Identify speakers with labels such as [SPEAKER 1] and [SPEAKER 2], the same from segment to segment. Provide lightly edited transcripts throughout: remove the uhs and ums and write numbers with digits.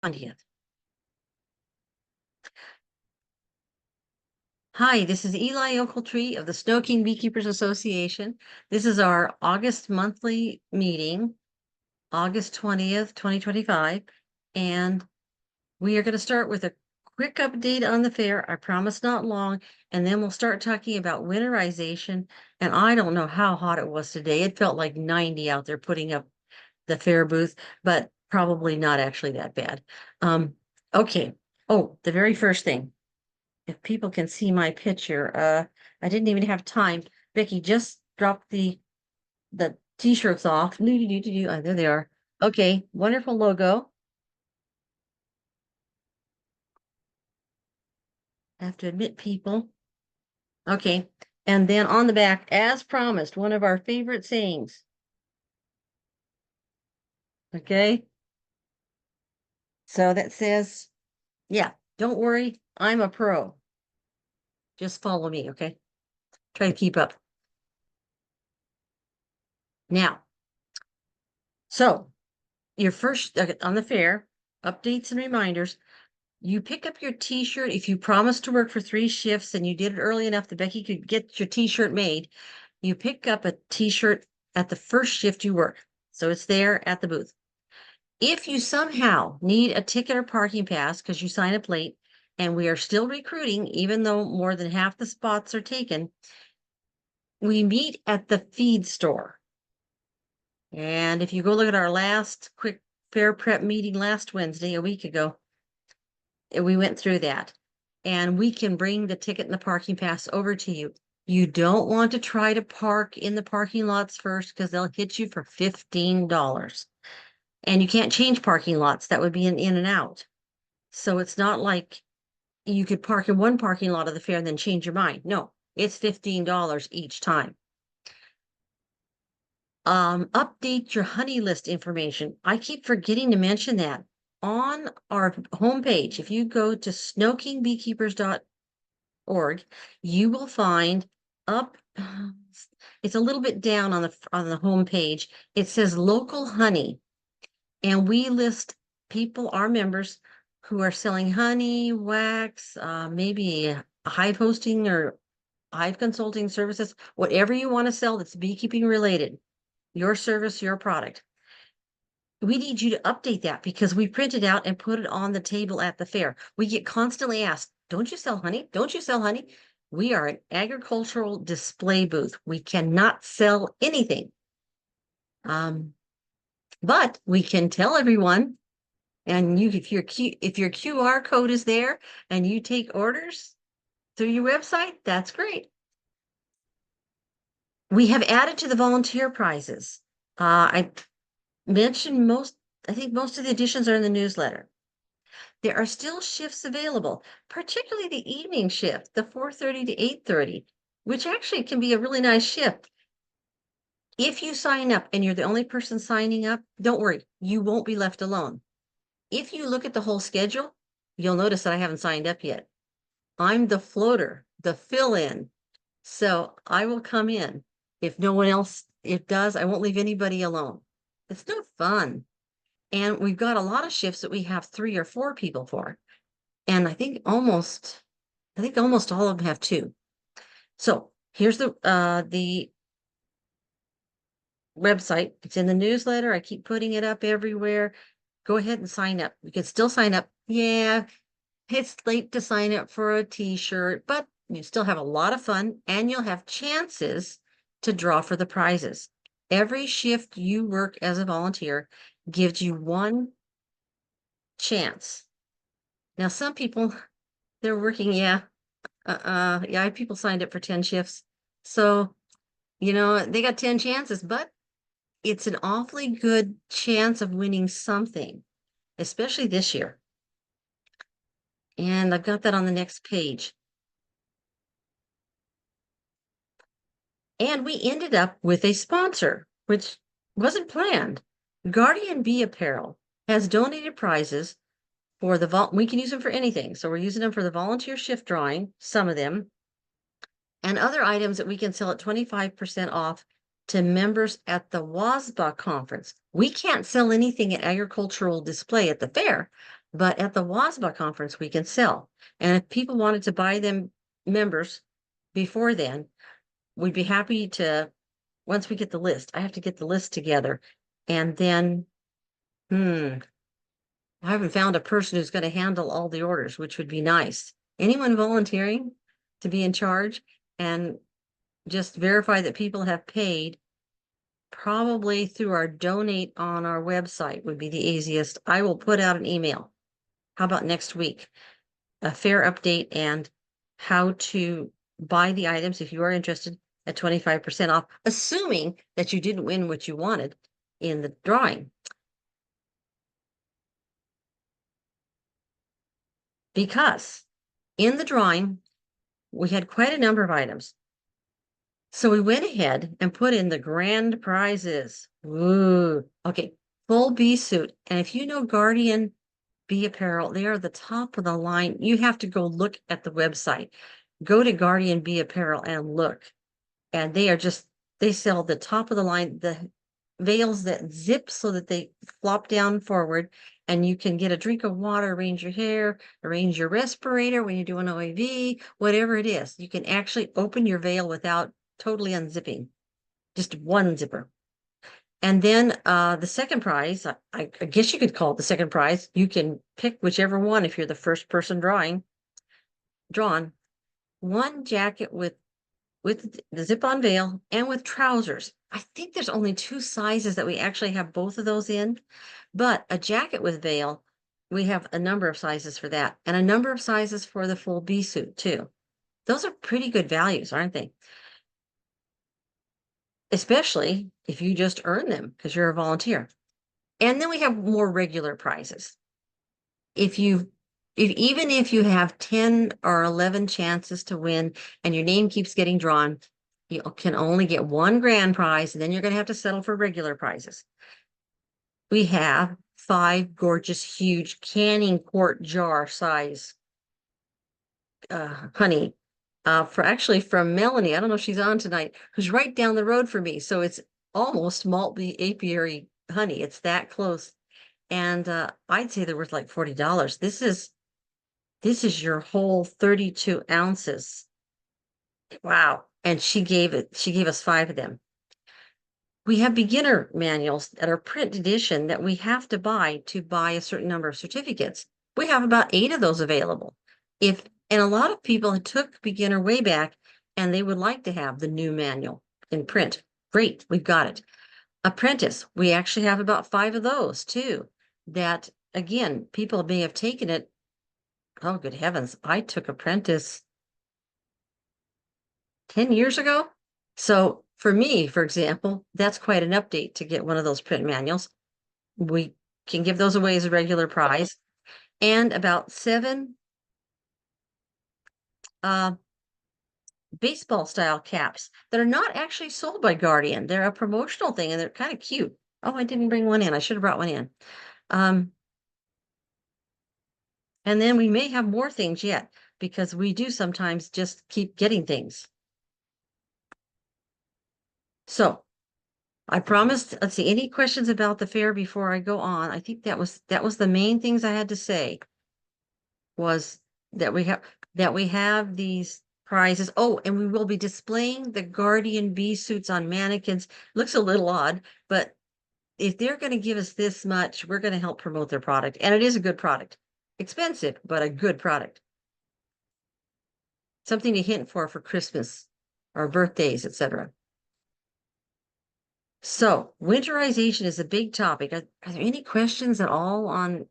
[SPEAKER 1] 20th. Hi, this is Eli Ocheltree of the SnoKing Beekeepers Association. This is our August monthly meeting, August 20th, 2025. And we are going to start with a quick update on the fair. I promise not long. And then we'll start talking about winterization. And I don't know how hot it was today. It felt like 90 out there putting up the fair booth, but probably not actually that bad. Okay. Oh, the very first thing. If people can see my picture, I didn't even have time. Becky just dropped the t-shirts off. Oh, there they are. Okay, wonderful logo. I have to admit, people. Okay, and then on the back, as promised, one of our favorite sayings. Okay, so that says, yeah, don't worry, I'm a pro. Just follow me, okay? Try to keep up. Now, so your first on the fair, updates and reminders. You pick up your t-shirt if you promised to work for 3 shifts and you did it early enough that Becky could get your t-shirt made. You pick up a t-shirt at the first shift you work. So it's there at the booth. If you somehow need a ticket or parking pass because you sign up late, and we are still recruiting, even though more than half the spots are taken, we meet at the feed store. And if you go look at our last quick fair prep meeting last Wednesday, a week ago, we went through that, and we can bring the ticket and the parking pass over to you. You don't want to try to park in the parking lots first because they'll hit you for $15. And you can't change parking lots. That would be an in and out. So it's not like you could park in one parking lot of the fair and then change your mind. No, it's $15 each time. Update your honey list information. I keep forgetting to mention that. On our homepage, if you go to snokingbeekeepers.org, you will find up, it's a little bit down on the homepage. It says local honey, and we list people, our members, who are selling honey, wax, maybe a hive hosting or hive consulting services, whatever you want to sell that's beekeeping related, your service, your product. We need you to update that because we print it out and put it on the table at the fair. We get constantly asked, don't you sell honey? Don't you sell honey? We are an agricultural display booth. We cannot sell anything. But we can tell everyone, and if your QR code is there and you take orders through your website, that's great. We have added to the volunteer prizes. I mentioned I think most of the additions are in the newsletter. There are still shifts available, particularly the evening shift, the 4:30 to 8:30, which actually can be a really nice shift. If you sign up and you're the only person signing up, don't worry, you won't be left alone. If you look at the whole schedule, you'll notice that I haven't signed up yet. I'm the floater, the fill-in. So I will come in. If no one else does, I won't leave anybody alone. It's no fun. And we've got a lot of shifts that we have 3 or 4 people for. And I think almost all of them have 2. So here's the website. It's in the newsletter. I keep putting it up everywhere. Go ahead and sign up. You can still sign up. Yeah, it's late to sign up for a t-shirt, but you still have a lot of fun and you'll have chances to draw for the prizes. Every shift you work as a volunteer gives you 1 chance. Now, some people, they're working, yeah, I have people signed up for 10 shifts. So, they got 10 chances, but it's an awfully good chance of winning something, especially this year. And I've got that on the next page. And we ended up with a sponsor, which wasn't planned. Guardian Bee Apparel has donated prizes for we can use them for anything. So we're using them for the volunteer shift drawing, some of them, and other items that we can sell at 25% off to members at the WASBA conference. We can't sell anything at agricultural display at the fair, But at the WASBA conference, we can sell. And if people wanted to buy them members before then, we'd be happy to, once we get the list, I have to get the list together. And then, I haven't found a person who's going to handle all the orders, which would be nice. Anyone volunteering to be in charge and just verify that people have paid, probably through our donate on our website would be the easiest. I will put out an email. How about next week? A fair update and how to buy the items if you are interested at 25% off, assuming that you didn't win what you wanted in the drawing. Because in the drawing, we had quite a number of items. So we went ahead and put in the grand prizes. Ooh, okay, full bee suit. And if you know Guardian Bee Apparel, they are the top of the line. You have to go look at the website. Go to Guardian Bee Apparel and look. And they are just, they sell the top of the line, the veils that zip so that they flop down forward, and you can get a drink of water, arrange your hair, arrange your respirator when you do an OAV, whatever it is. You can actually open your veil without totally unzipping, just one zipper. And then the second prize, I guess you could call it the second prize. You can pick whichever one if you're the first person drawn. One jacket with the zip-on veil and with trousers. I think there's only 2 sizes that we actually have both of those in, but a jacket with veil, we have a number of sizes for that and a number of sizes for the full bee suit too. Those are pretty good values, aren't they? Especially if you just earn them because you're a volunteer. And then we have more regular prizes. Even if you have 10 or 11 chances to win and your name keeps getting drawn, you can only get one grand prize, and then you're going to have to settle for regular prizes. We have 5 gorgeous, huge canning quart jar size honey from Melanie. I don't know if she's on tonight, who's right down the road from me. So it's almost malt bee apiary honey. It's that close. And I'd say they're worth like $40. This is your whole 32 ounces. Wow. And she gave us 5 of them. We have beginner manuals that are print edition that we have to buy a certain number of certificates. We have about 8 of those available. And a lot of people took beginner way back and they would like to have the new manual in print. Great, we've got it. Apprentice, we actually have about 5 of those too. That again, people may have taken it. Oh, good heavens. I took apprentice 10 years ago. So for me, for example, that's quite an update to get one of those print manuals. We can give those away as a regular prize. And about 7 baseball style caps that are not actually sold by Guardian. They're a promotional thing and they're kind of cute. Oh, I didn't bring one in. I should have brought one in. And then we may have more things yet because we do sometimes just keep getting things. So I promised, let's see, any questions about the fair before I go on? I think that was the main things I had to say was that we have these prizes. Oh, and we will be displaying the Guardian bee suits on mannequins. Looks a little odd, but if they're going to give us this much, we're going to help promote their product. And it is a good product. Expensive, but a good product. Something to hint for Christmas or birthdays, etc. So winterization is a big topic. Are there any questions at all on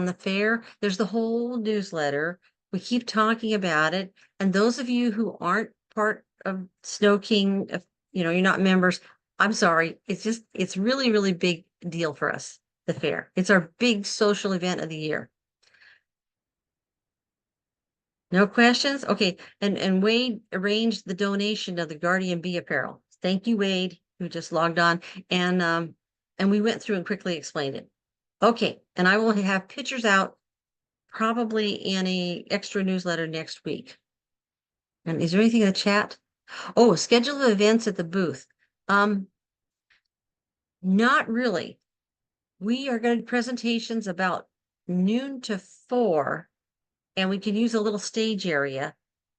[SPEAKER 1] the fair? There's the whole newsletter. We keep talking about it. And those of you who aren't part of SnoKing, you're not members, I'm sorry. It's really, really big deal for us, the fair. It's our big social event of the year. No questions? Okay. And Wade arranged the donation of the Guardian Bee apparel. Thank you, Wade, who just logged on. And we went through and quickly explained it. Okay. And I will have pictures out probably in a extra newsletter next week. And is there anything in the chat? Oh, schedule of events at the booth. Not really. We are going to do presentations about noon to 4, and we could use a little stage area,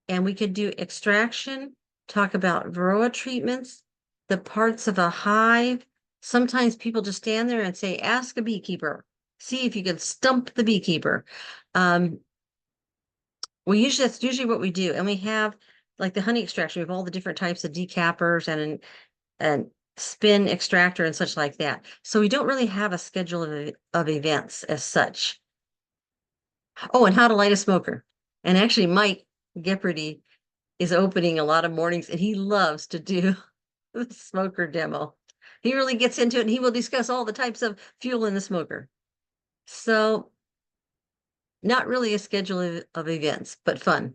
[SPEAKER 1] and we could do extraction, talk about varroa treatments, the parts of a hive. Sometimes people just stand there and say, ask a beekeeper, see if you can stump the beekeeper. That's usually what we do. And we have like the honey extraction, we have all the different types of decappers and spin extractor and such like that. So we don't really have a schedule of events as such. Oh, and how to light a smoker. And actually, Mike Gephardy is opening a lot of mornings, and he loves to do the smoker demo. He really gets into it, and he will discuss all the types of fuel in the smoker. So, not really a schedule of events, but fun.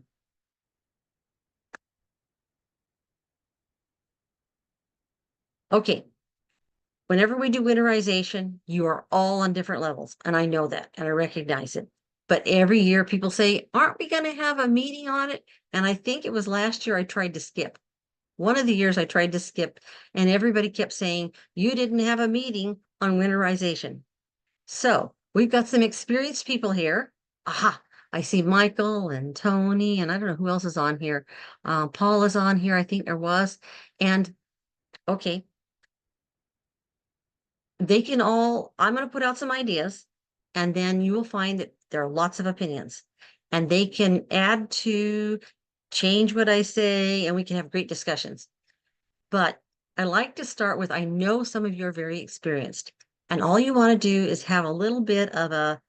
[SPEAKER 1] Okay. Whenever we do winterization, you are all on different levels, and I know that, and I recognize it. But every year people say, aren't we going to have a meeting on it? And I think it was last year I tried to skip. One of the years I tried to skip, and everybody kept saying, you didn't have a meeting on winterization. So we've got some experienced people here. Aha, I see Michael and Tony, and I don't know who else is on here. Paul is on here, I think there was. And okay, they can all, I'm going to put out some ideas, and then you will find that there are lots of opinions, and they can add to, change what I say, and we can have great discussions. But I like to start with, I know some of you are very experienced, and all you want to do is have a little bit of a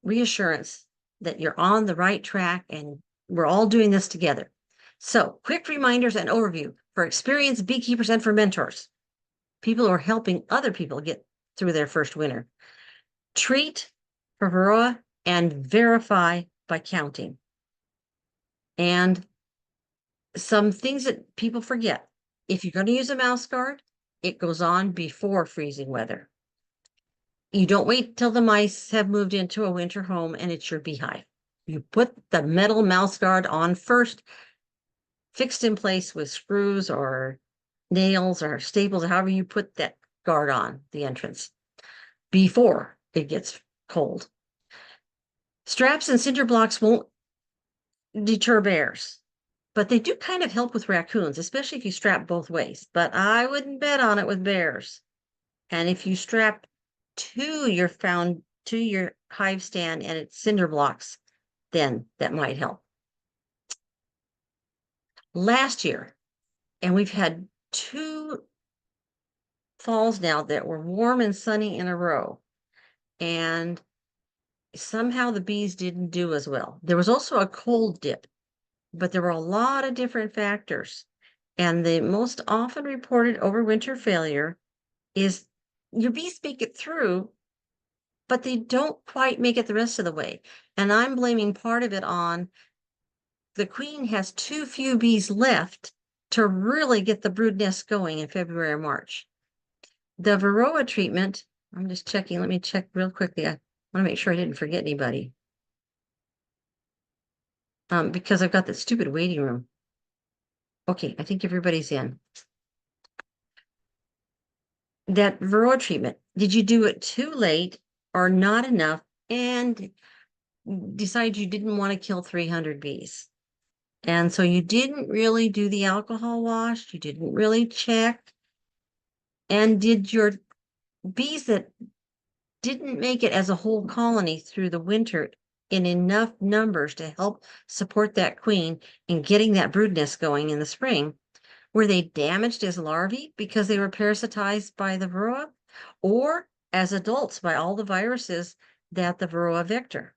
[SPEAKER 1] reassurance that you're on the right track and we're all doing this together. So, quick reminders and overview for experienced beekeepers and for mentors, people who are helping other people get through their first winter. Treat for varroa and verify by counting. And some things that people forget. If you're going to use a mouse guard, it goes on before freezing weather. You don't wait till the mice have moved into a winter home and it's your beehive. You put the metal mouse guard on first, fixed in place with screws or nails or staples, however you put that guard on the entrance before it gets cold. Straps and cinder blocks won't deter bears, but they do kind of help with raccoons, especially if you strap both ways. But I wouldn't bet on it with bears. And if you strap to your hive stand and it's cinder blocks, then that might help. Last year, and we've had 2 falls now that were warm and sunny in a row, and somehow the bees didn't do as well. There was also a cold dip, but there were a lot of different factors. And the most often reported overwinter failure is your bees make it through, but they don't quite make it the rest of the way. And I'm blaming part of it on the queen has too few bees left to really get the brood nest going in February or March. The varroa treatment, I'm just checking. Let me check real quickly. I want to make sure I didn't forget anybody. Because I've got that stupid waiting room. Okay, I think everybody's in. That varroa treatment, did you do it too late or not enough and decide you didn't want to kill 300 bees? And so you didn't really do the alcohol wash, you didn't really check. And did your bees that didn't make it as a whole colony through the winter in enough numbers to help support that queen in getting that brood nest going in the spring, were they damaged as larvae because they were parasitized by the varroa, or as adults by all the viruses that the varroa vector?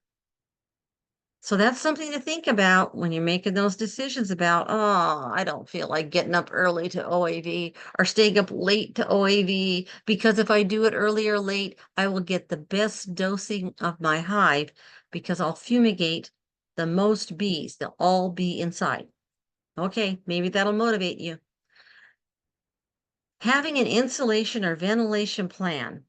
[SPEAKER 1] So that's something to think about when you're making those decisions about, oh, I don't feel like getting up early to OAV or staying up late to OAV, because if I do it early or late, I will get the best dosing of my hive because I'll fumigate the most bees. They'll all be inside. Okay, maybe that'll motivate you. Having an insulation or ventilation plan.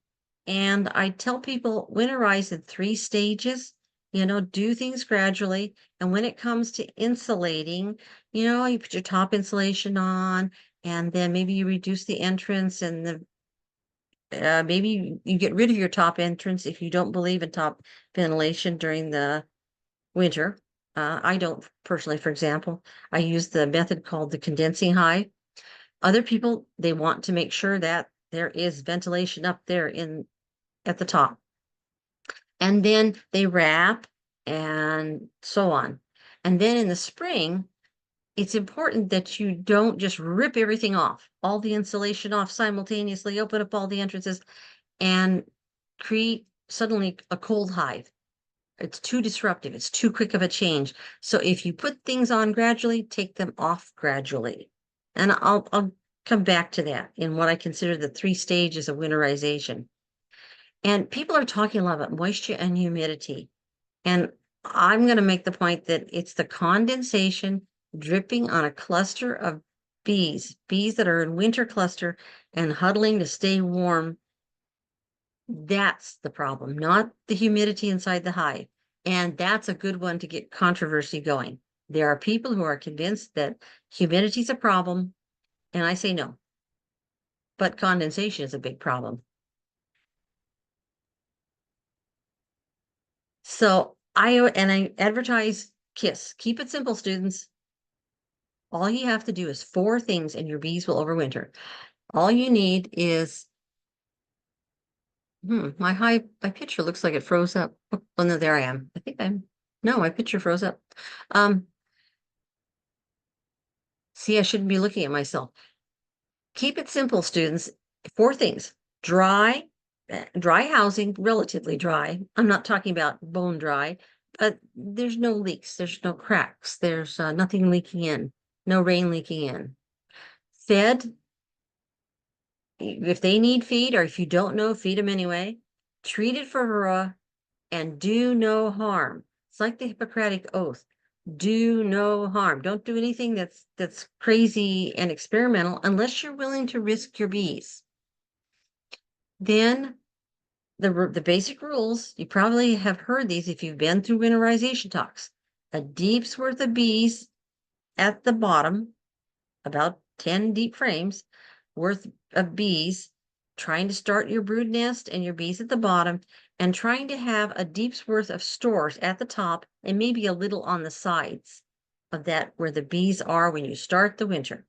[SPEAKER 1] And I tell people winterize in 3 stages, do things gradually. And when it comes to insulating, you put your top insulation on, and then maybe you reduce the entrance and the maybe you get rid of your top entrance if you don't believe in top ventilation during the winter. I don't personally, for example. I use the method called the condensing hive. Other people, they want to make sure that there is ventilation up there at the top. And then they wrap and so on. And then in the spring, it's important that you don't just rip everything off, all the insulation off simultaneously, open up all the entrances, and create suddenly a cold hive. It's too disruptive. It's too quick of a change. So if you put things on gradually, take them off gradually. And I'll come back to that in what I consider the 3 stages of winterization. And people are talking a lot about moisture and humidity. And I'm going to make the point that it's the condensation dripping on a cluster of bees that are in winter cluster and huddling to stay warm. That's the problem, not the humidity inside the hive. And that's a good one to get controversy going. There are people who are convinced that humidity is a problem, and I say no. But condensation is a big problem. So I advertise KISS. Keep it simple, students. All you have to do is 4 things and your bees will overwinter. All you need is, my picture looks like it froze up. Oh, no, there I am. No, my picture froze up. See, I shouldn't be looking at myself. Keep it simple, students. 4 things. Dry housing, relatively dry. I'm not talking about bone dry, but there's no leaks, there's no cracks, there's nothing leaking in, no rain leaking in. Fed, if they need feed, or if you don't know, feed them anyway. Treated for varroa, and do no harm. It's like the Hippocratic Oath. Do no harm. Don't do anything that's crazy and experimental unless you're willing to risk your bees. Then the basic rules, you probably have heard these if you've been through winterization talks. A deep's worth of bees at the bottom, about 10 deep frames worth of bees, trying to start your brood nest and your bees at the bottom, and trying to have a deep's worth of stores at the top and maybe a little on the sides of that where the bees are when you start the winter.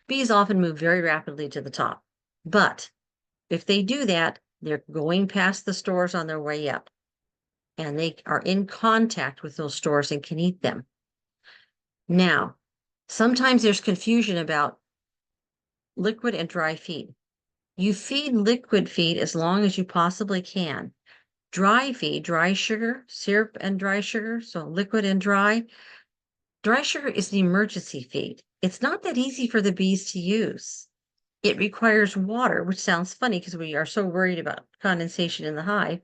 [SPEAKER 1] Bees often move very rapidly to the top, but if they do that, they're going past the stores on their way up, and they are in contact with those stores and can eat them. Now, sometimes there's confusion about liquid and dry feed. You feed liquid feed as long as you possibly can. Dry feed, dry sugar, syrup and dry sugar, so liquid and dry. Dry sugar is the emergency feed. It's not that easy for the bees to use. It requires water, which sounds funny because we are so worried about condensation in the hive.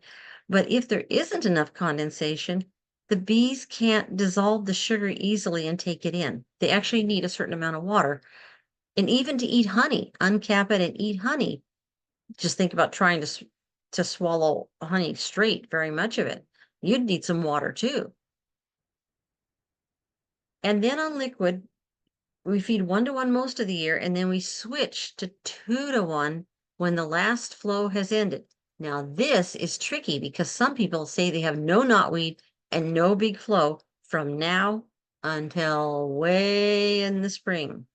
[SPEAKER 1] But if there isn't enough condensation, the bees can't dissolve the sugar easily and take it in. They actually need a certain amount of water. And even to eat honey, uncap it and eat honey. Just think about trying to swallow honey straight, very much of it. You'd need some water too. And then on liquid, we feed 1-to-1 most of the year, and then we switch to 2-to-1 when the last flow has ended. Now, this is tricky because some people say they have no knotweed and no big flow from now until way in the spring.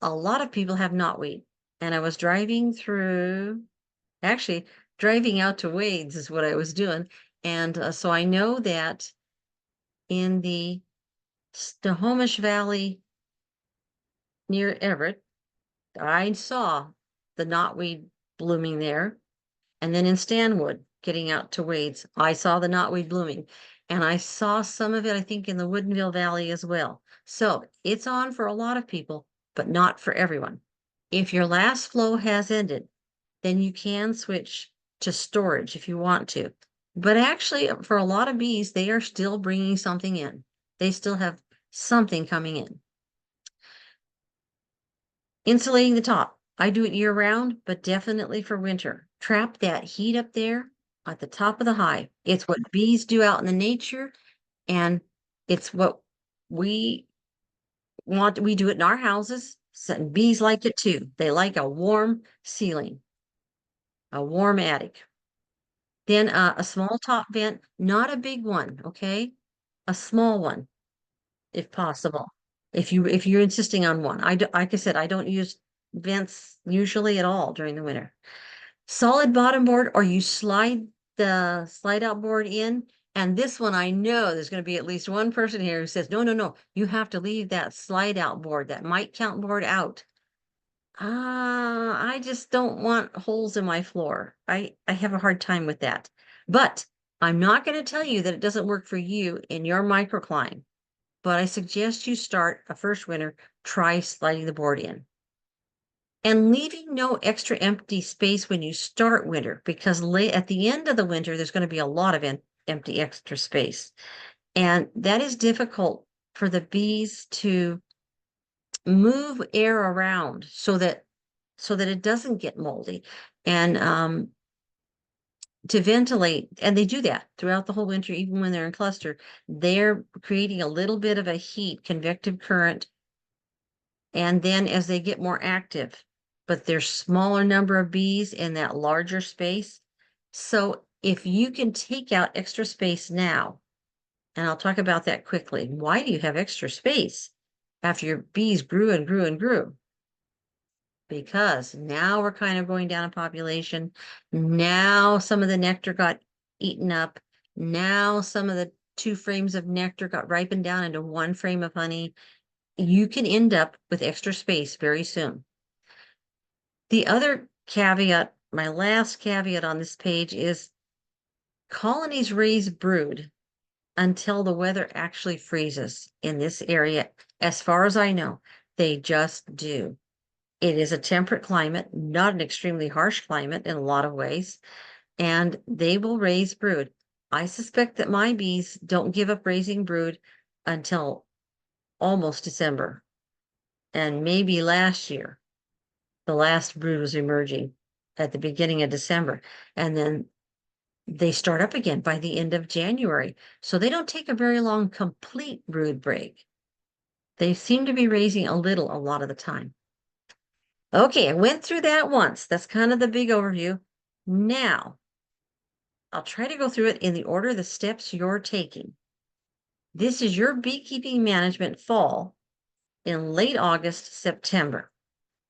[SPEAKER 1] A lot of people have knotweed, and I was driving out to Wade's is what I was doing. And so I know that in the Snohomish Valley near Everett, I saw the knotweed blooming there. And then in Stanwood, getting out to Wade's, I saw the knotweed blooming. And I saw some of it, I think, in the Woodinville Valley as well. So it's on for a lot of people, but not for everyone. If your last flow has ended, then you can switch to storage if you want to. But actually, for a lot of bees, they are still bringing something in. They still have something coming in. Insulating the top. I do it year round, but definitely for winter. Trap that heat up there at the top of the hive. It's what bees do out in the nature, and it's what we do it in our houses. So bees like it too. They like a warm ceiling. a warm attic. Then a small top vent, not a big one, okay? A small one, if possible. If you're insisting on one. Like I said, I don't use vents usually at all during the winter. Solid bottom board, or you slide the slide out board in. And this one, I know there's going to be at least one person here who says, no, no, no, you have to leave that slide out board, that might count board out. I just don't want holes in my floor. I have a hard time with that. But I'm not going to tell you that it doesn't work for you in your microclimate. But I suggest you start a first winter, try sliding the board in. And leaving no extra empty space when you start winter, because late at the end of the winter, there's going to be a lot of empty extra space. And that is difficult for the bees to move air around so that it doesn't get moldy. And to ventilate, and they do that throughout the whole winter, even when they're in cluster, they're creating a little bit of a heat, convective current. And then as they get more active, but there's smaller number of bees in that larger space. So if you can take out extra space now, and I'll talk about that quickly. Why do you have extra space after your bees grew and grew and grew? Because now we're kind of going down in population. Now some of the nectar got eaten up. Now some of the 2 frames of nectar got ripened down into 1 frame of honey. You can end up with extra space very soon. The other caveat, my last caveat on this page, is colonies raise brood until the weather actually freezes in this area. As far as I know, they just do. It is a temperate climate, not an extremely harsh climate in a lot of ways, and they will raise brood. I suspect that my bees don't give up raising brood until almost December. And maybe last year, the last brood was emerging at the beginning of December. And then they start up again by the end of January. So they don't take a very long complete brood break. They seem to be raising a little a lot of the time. Okay, I went through that once. That's kind of the big overview. Now, I'll try to go through it in the order of the steps you're taking. This is your beekeeping management fall in late August, September.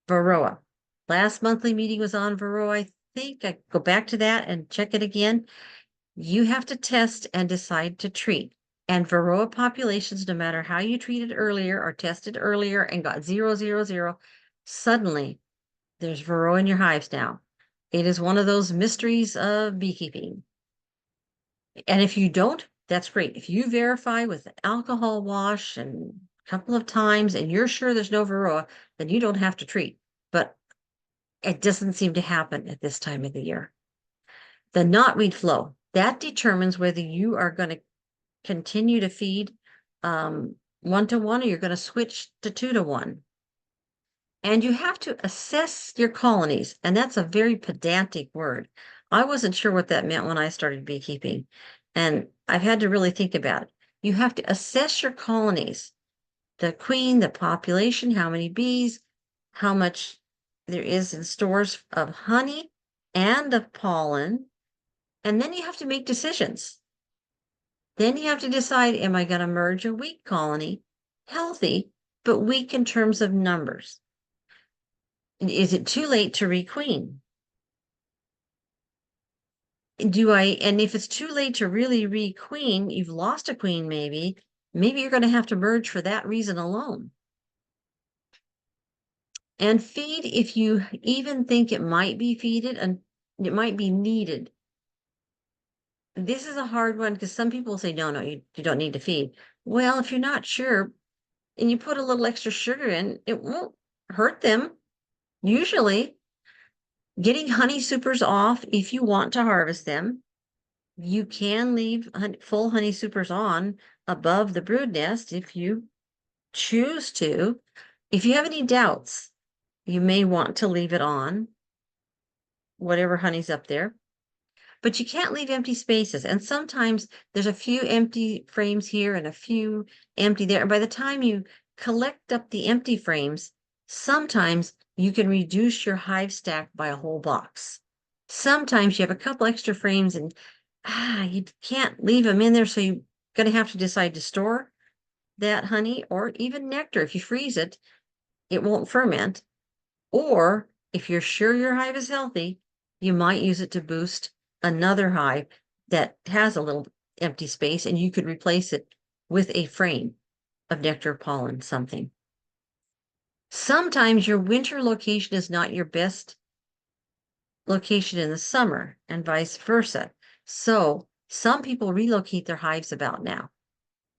[SPEAKER 1] Varroa. Last monthly meeting was on Varroa. I think I go back to that and check it again. You have to test and decide to treat. And Varroa populations, no matter how you treated earlier or tested earlier and got 0, 0, 0, suddenly there's Varroa in your hives now. It is one of those mysteries of beekeeping. And if you don't, that's great. If you verify with alcohol wash and a couple of times and you're sure there's no Varroa, then you don't have to treat. But it doesn't seem to happen at this time of the year. The knotweed flow, that determines whether you are going to continue to feed 1-to-1 or you're going to switch to 2-to-1. And you have to assess your colonies, and that's a very pedantic word. I wasn't sure what that meant when I started beekeeping, and I've had to really think about it. You have to assess your colonies, the queen, the population, how many bees, how much there is in stores of honey and of pollen, and then you have to make decisions. Then you have to decide, am I going to merge a weak colony, healthy, but weak in terms of numbers? Is it too late to requeen? And if it's too late to really requeen, you've lost a queen maybe you're going to have to merge for that reason alone. And feed if you even think it might be feeded and it might be needed. This is a hard one because some people say, no, you don't need to feed. Well, if you're not sure and you put a little extra sugar in, it won't hurt them. Usually, getting honey supers off if you want to harvest them. You can leave full honey supers on above the brood nest if you choose to. If you have any doubts, you may want to leave it on, whatever honey's up there. But you can't leave empty spaces. And sometimes there's a few empty frames here and a few empty there. And by the time you collect up the empty frames, sometimes you can reduce your hive stack by a whole box. Sometimes you have a couple extra frames and you can't leave them in there, so you're going to have to decide to store that honey or even nectar. If you freeze it, it won't ferment. Or if you're sure your hive is healthy, you might use it to boost another hive that has a little empty space, and you could replace it with a frame of nectar, pollen, something. Sometimes your winter location is not your best location in the summer, and vice versa. So some people relocate their hives about now.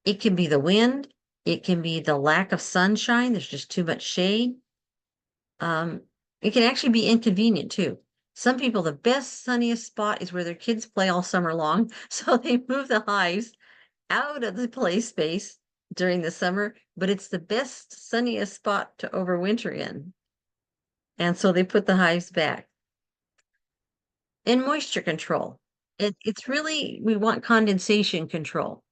[SPEAKER 1] It can be the wind, it can be the lack of sunshine, there's just too much shade. It can actually be inconvenient too. Some people, the best, sunniest spot is where their kids play all summer long. So they move the hives out of the play space during the summer, but it's the best, sunniest spot to overwinter in. And so they put the hives back. And moisture control. It's really, we want condensation control.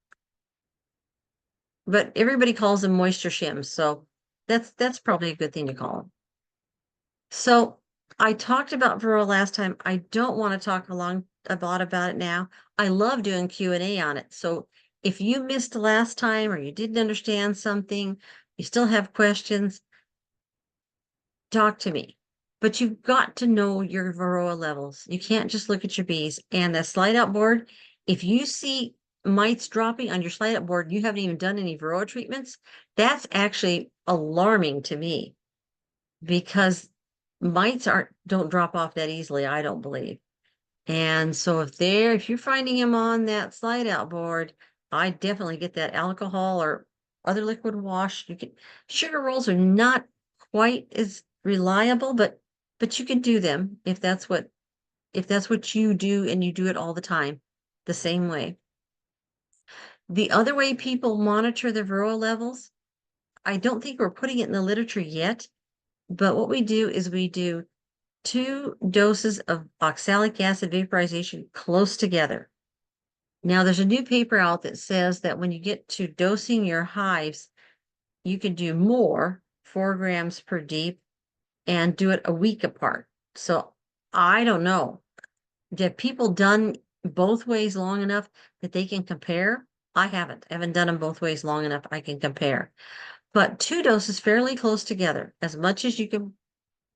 [SPEAKER 1] But everybody calls them moisture shims, so that's probably a good thing to call them. So I talked about Varroa last time. I don't want to talk a lot about it now. I love doing Q&A on it. So if you missed last time or you didn't understand something, you still have questions, talk to me. But you've got to know your Varroa levels. You can't just look at your bees. And the slide out board, if you see mites dropping on your slide out board, you haven't even done any Varroa treatments, that's actually alarming to me, because mites don't drop off that easily, I don't believe. And so if you're finding them on that slide out board, I definitely get that alcohol or other liquid wash. Sugar rolls are not quite as reliable, but you can do them if that's what you do, and you do it all the time the same way. The other way people monitor their Varroa levels, I don't think we're putting it in the literature yet, but what we do is we do 2 doses of oxalic acid vaporization close together. Now, there's a new paper out that says that when you get to dosing your hives, you can do more, 4 grams per deep, and do it a week apart. So I don't know. Have people done both ways long enough that they can compare? I haven't done them both ways long enough I can compare. But 2 doses fairly close together, as much as you can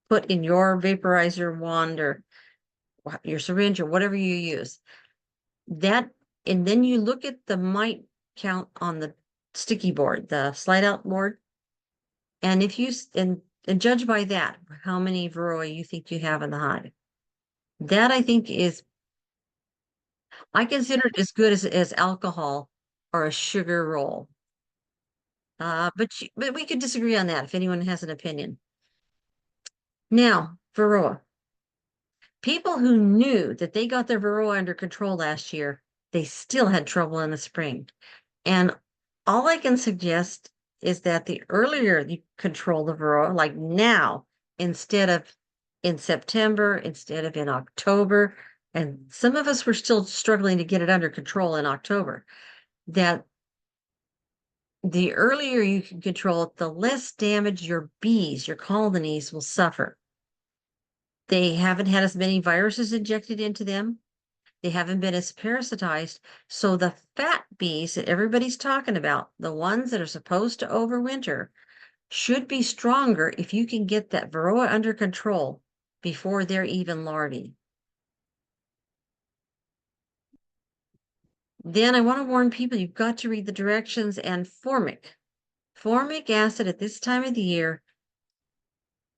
[SPEAKER 1] put in your vaporizer wand or your syringe or whatever you use. That, and then you look at the mite count on the sticky board, the slide out board, and if you and judge by that how many Varroa you think you have in the hive. That, I think, I consider it as good as alcohol or a sugar roll. But we could disagree on that if anyone has an opinion. Now, Varroa. People who knew that they got their Varroa under control last year, they still had trouble in the spring. And all I can suggest is that the earlier you control the Varroa, like now, instead of in September, instead of in October, and some of us were still struggling to get it under control in October, that the earlier you can control it, the less damage your bees, your colonies, will suffer. They haven't had as many viruses injected into them. They haven't been as parasitized. So the fat bees that everybody's talking about, the ones that are supposed to overwinter, should be stronger if you can get that Varroa under control before they're even larvae. Then I want to warn people, you've got to read the directions. And formic acid at this time of the year,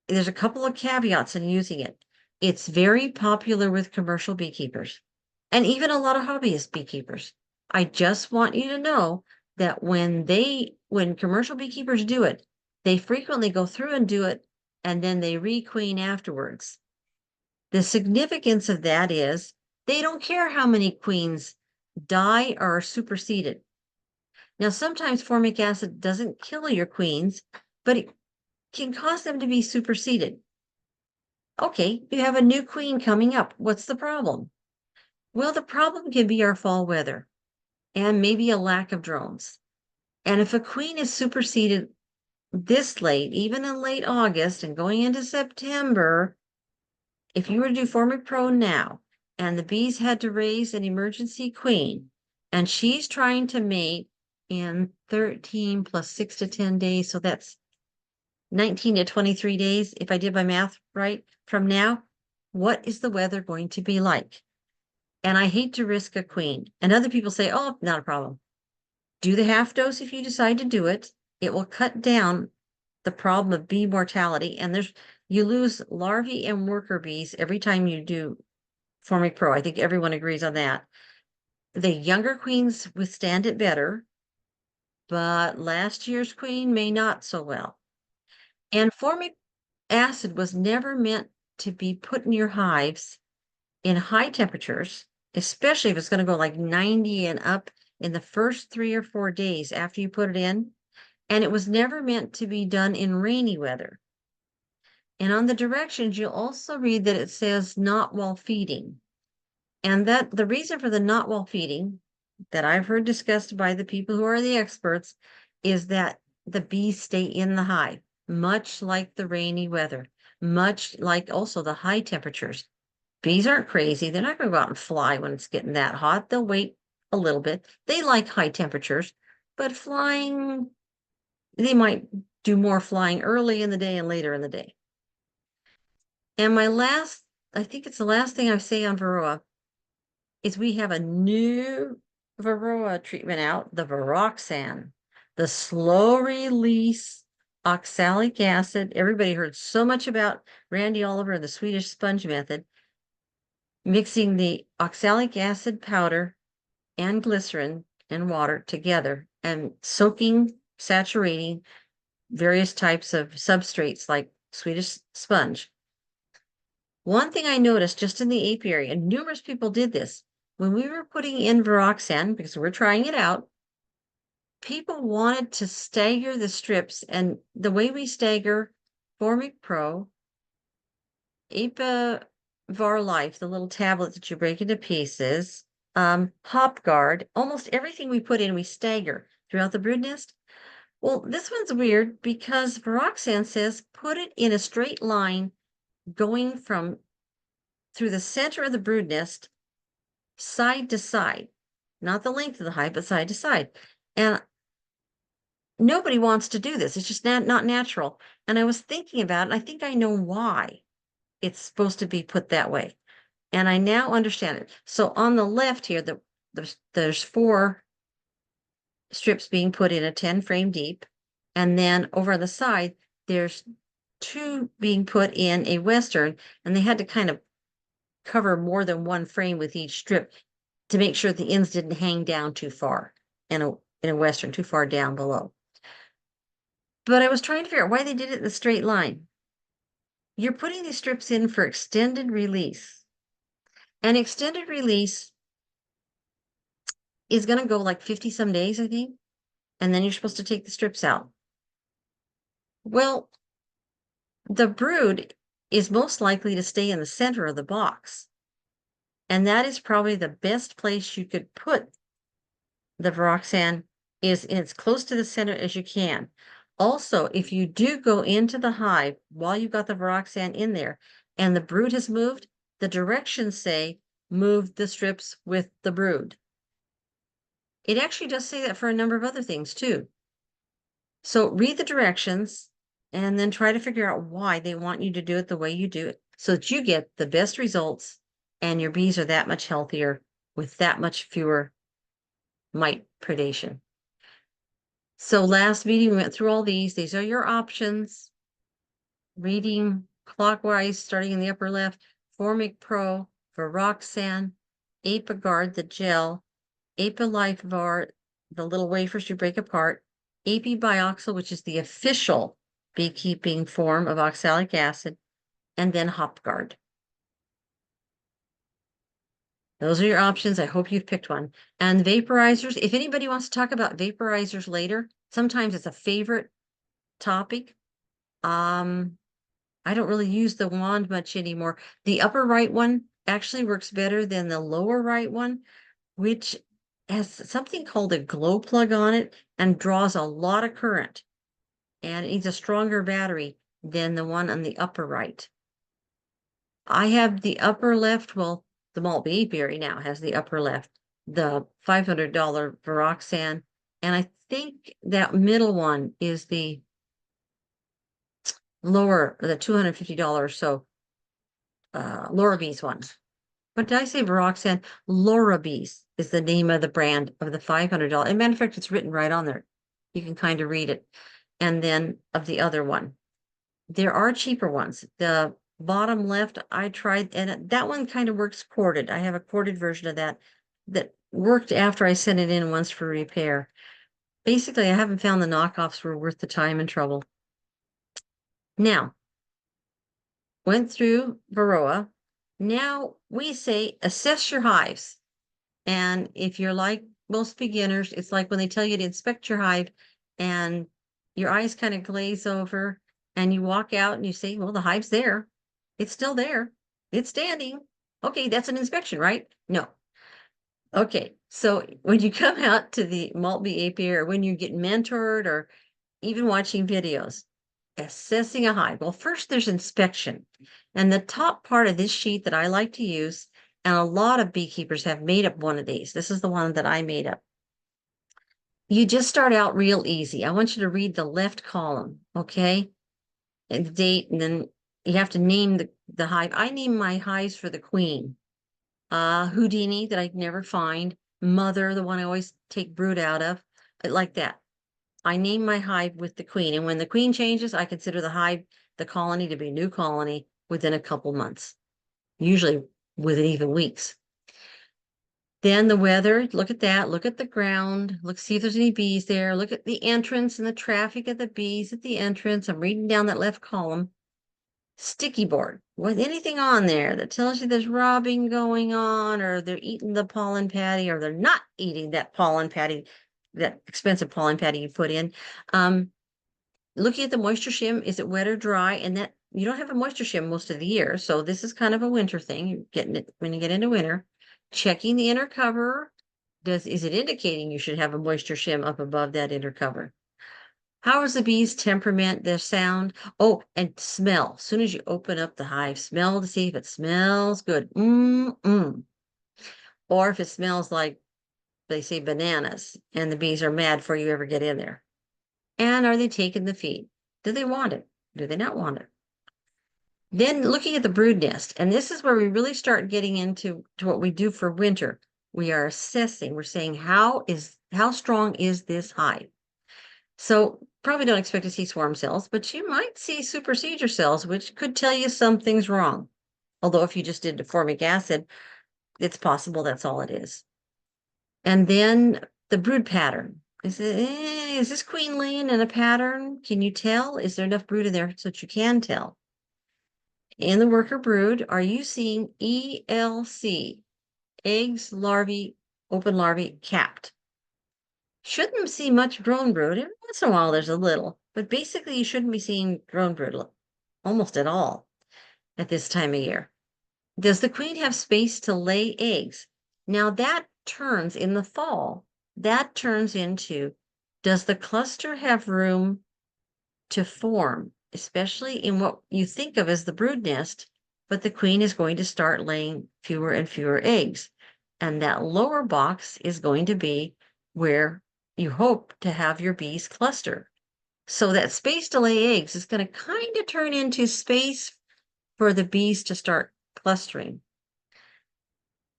[SPEAKER 1] there's a couple of caveats in using it. It's very popular with commercial beekeepers and even a lot of hobbyist beekeepers. I just want you to know that when commercial beekeepers do it, they frequently go through and do it, and then they requeen afterwards. The significance of that is they don't care how many queens die or are superseded. Now, sometimes formic acid doesn't kill your queens, but it can cause them to be superseded. Okay, you have a new queen coming up. What's the problem? Well, the problem can be our fall weather and maybe a lack of drones. And if a queen is superseded this late, even in late August and going into September, if you were to do Formic Pro now, and the bees had to raise an emergency queen, and she's trying to mate in 13 plus 6 to 10 days, so that's 19 to 23 days, if I did my math right, from now, what is the weather going to be like? And I hate to risk a queen. And other people say, oh, not a problem. Do the half dose if you decide to do it. It will cut down the problem of bee mortality. And you lose larvae and worker bees every time you do Formic Pro. I think everyone agrees on that. The younger queens withstand it better, but last year's queen may not so well. And formic acid was never meant to be put in your hives in high temperatures, especially if it's going to go like 90 and up in the first 3 or 4 days after you put it in. And it was never meant to be done in rainy weather. And on the directions, you'll also read that it says not while feeding. And that the reason for the not while feeding that I've heard discussed by the people who are the experts is that the bees stay in the hive, much like the rainy weather, much like also the high temperatures. Bees aren't crazy. They're not going to go out and fly when it's getting that hot. They'll wait a little bit. They like high temperatures, but flying, they might do more flying early in the day and later in the day. And I think it's the last thing I say on Varroa, is we have a new Varroa treatment out, the Varoxan, the slow release oxalic acid. Everybody heard so much about Randy Oliver and the Swedish sponge method, mixing the oxalic acid powder and glycerin and water together and soaking, saturating various types of substrates like Swedish sponge. One thing I noticed just in the apiary, and numerous people did this, when we were putting in Varoxan, because we're trying it out, people wanted to stagger the strips. And the way we stagger Formic Pro, Apivar Life, the little tablet that you break into pieces, Hop Guard, almost everything we put in, we stagger throughout the brood nest. Well, this one's weird because Varoxan says put it in a straight line going from through the center of the brood nest side to side, not the length of the hive, but side to side. And nobody wants to do this. It's just not natural. And I was thinking about it, and I think I know why it's supposed to be put that way. And I now understand it. So on the left here, there's 4 strips being put in a 10 frame deep. And then over on the side, there's 2 being put in a Western, and they had to kind of cover more than 1 frame with each strip to make sure the ends didn't hang down too far in a Western, too far down below. But I was trying to figure out why they did it in a straight line. You're putting these strips in for extended release. And extended release is going to go like 50 some days, I think. And then you're supposed to take the strips out. Well, the brood is most likely to stay in the center of the box. And that is probably the best place you could put the Varoxan, is as close to the center as you can. Also, if you do go into the hive while you've got the Varoxan in there and the brood has moved, the directions say move the strips with the brood. It actually does say that for a number of other things too. So read the directions and then try to figure out why they want you to do it the way you do it so that you get the best results and your bees are that much healthier with that much fewer mite predation. So last meeting, we went through all these. These are your options. Reading clockwise, starting in the upper left, Formic Pro, Varoxan, ApiGuard, the gel, Life Var, the little wafers you break apart, Bioxyl, which is the official beekeeping form of oxalic acid, and then HopGuard. Those are your options. I hope you've picked one. And vaporizers, if anybody wants to talk about vaporizers later, sometimes it's a favorite topic. I don't really use the wand much anymore. The upper right one actually works better than the lower right one, which has something called a glow plug on it and draws a lot of current. And it needs a stronger battery than the one on the upper right. I have the upper left, well, the malt bee apiary now has the upper left, the $500 Viroxan, and I think that middle one is the lower, the $250 or so, Laura Bees one. What did I say? Viroxan? Laura Bees is the name of the brand of the $500. As a matter of fact, it's written right on there. You can kind of read it. And then of the other one, there are cheaper ones. The bottom left, I tried, and that one kind of works corded. I have a corded version of that that worked after I sent it in once for repair. Basically, I haven't found the knockoffs were worth the time and trouble. Now, went through Varroa. Now we say assess your hives. And if you're like most beginners, it's like when they tell you to inspect your hive and your eyes kind of glaze over and you walk out and you say, well, the hive's there. It's still there. It's standing. Okay, that's an inspection, right? No. Okay, so when you come out to the malt bee apiary or when you get mentored or even watching videos, assessing a hive. Well, first there's inspection. And the top part of this sheet that I like to use, and a lot of beekeepers have made up one of these. This is the one that I made up. You just start out real easy. I want you to read the left column, okay? And the date, and then you have to name the hive. I name my hives for the queen. Houdini, that I'd never find. Mother, the one I always take brood out of. Like that. I name my hive with the queen. And when the queen changes, I consider the hive, the colony, to be a new colony within a couple months, usually within even weeks. Then the weather, look at that, look at the ground, look, see if there's any bees there, look at the entrance and the traffic of the bees at the entrance. I'm reading down that left column. Sticky board with anything on there that tells you there's robbing going on, or they're eating the pollen patty, or they're not eating that pollen patty, that expensive pollen patty you put in. Looking at the moisture shim, is it wet or dry? And that you don't have a moisture shim most of the year, so this is kind of a winter thing. You're getting it when you get into winter. Checking the inner cover. Is it indicating you should have a moisture shim up above that inner cover? How is the bee's temperament, their sound? Oh, and smell. As soon as you open up the hive, smell to see if it smells good. Or if it smells like, they say, bananas, and the bees are mad before you ever get in there. And are they taking the feed? Do they want it? Do they not want it? Then looking at the brood nest, and this is where we really start getting into what we do for winter. We are assessing, we're saying, how strong is this hive? So probably don't expect to see swarm cells, but you might see supersedure cells, which could tell you something's wrong. Although if you just did formic acid, it's possible that's all it is. And then the brood pattern. Is this queen laying in a pattern? Can you tell? Is there enough brood in there so that you can tell? In the worker brood, are you seeing ELC, eggs, larvae, open larvae, capped? Shouldn't see much drone brood. Every once in a while there's a little, but basically you shouldn't be seeing drone brood almost at all at this time of year. Does the queen have space to lay eggs? Now that turns in the fall, that turns into, does the cluster have room to form, especially in what you think of as the brood nest, but the queen is going to start laying fewer and fewer eggs. And that lower box is going to be where you hope to have your bees cluster. So that space to lay eggs is going to kind of turn into space for the bees to start clustering.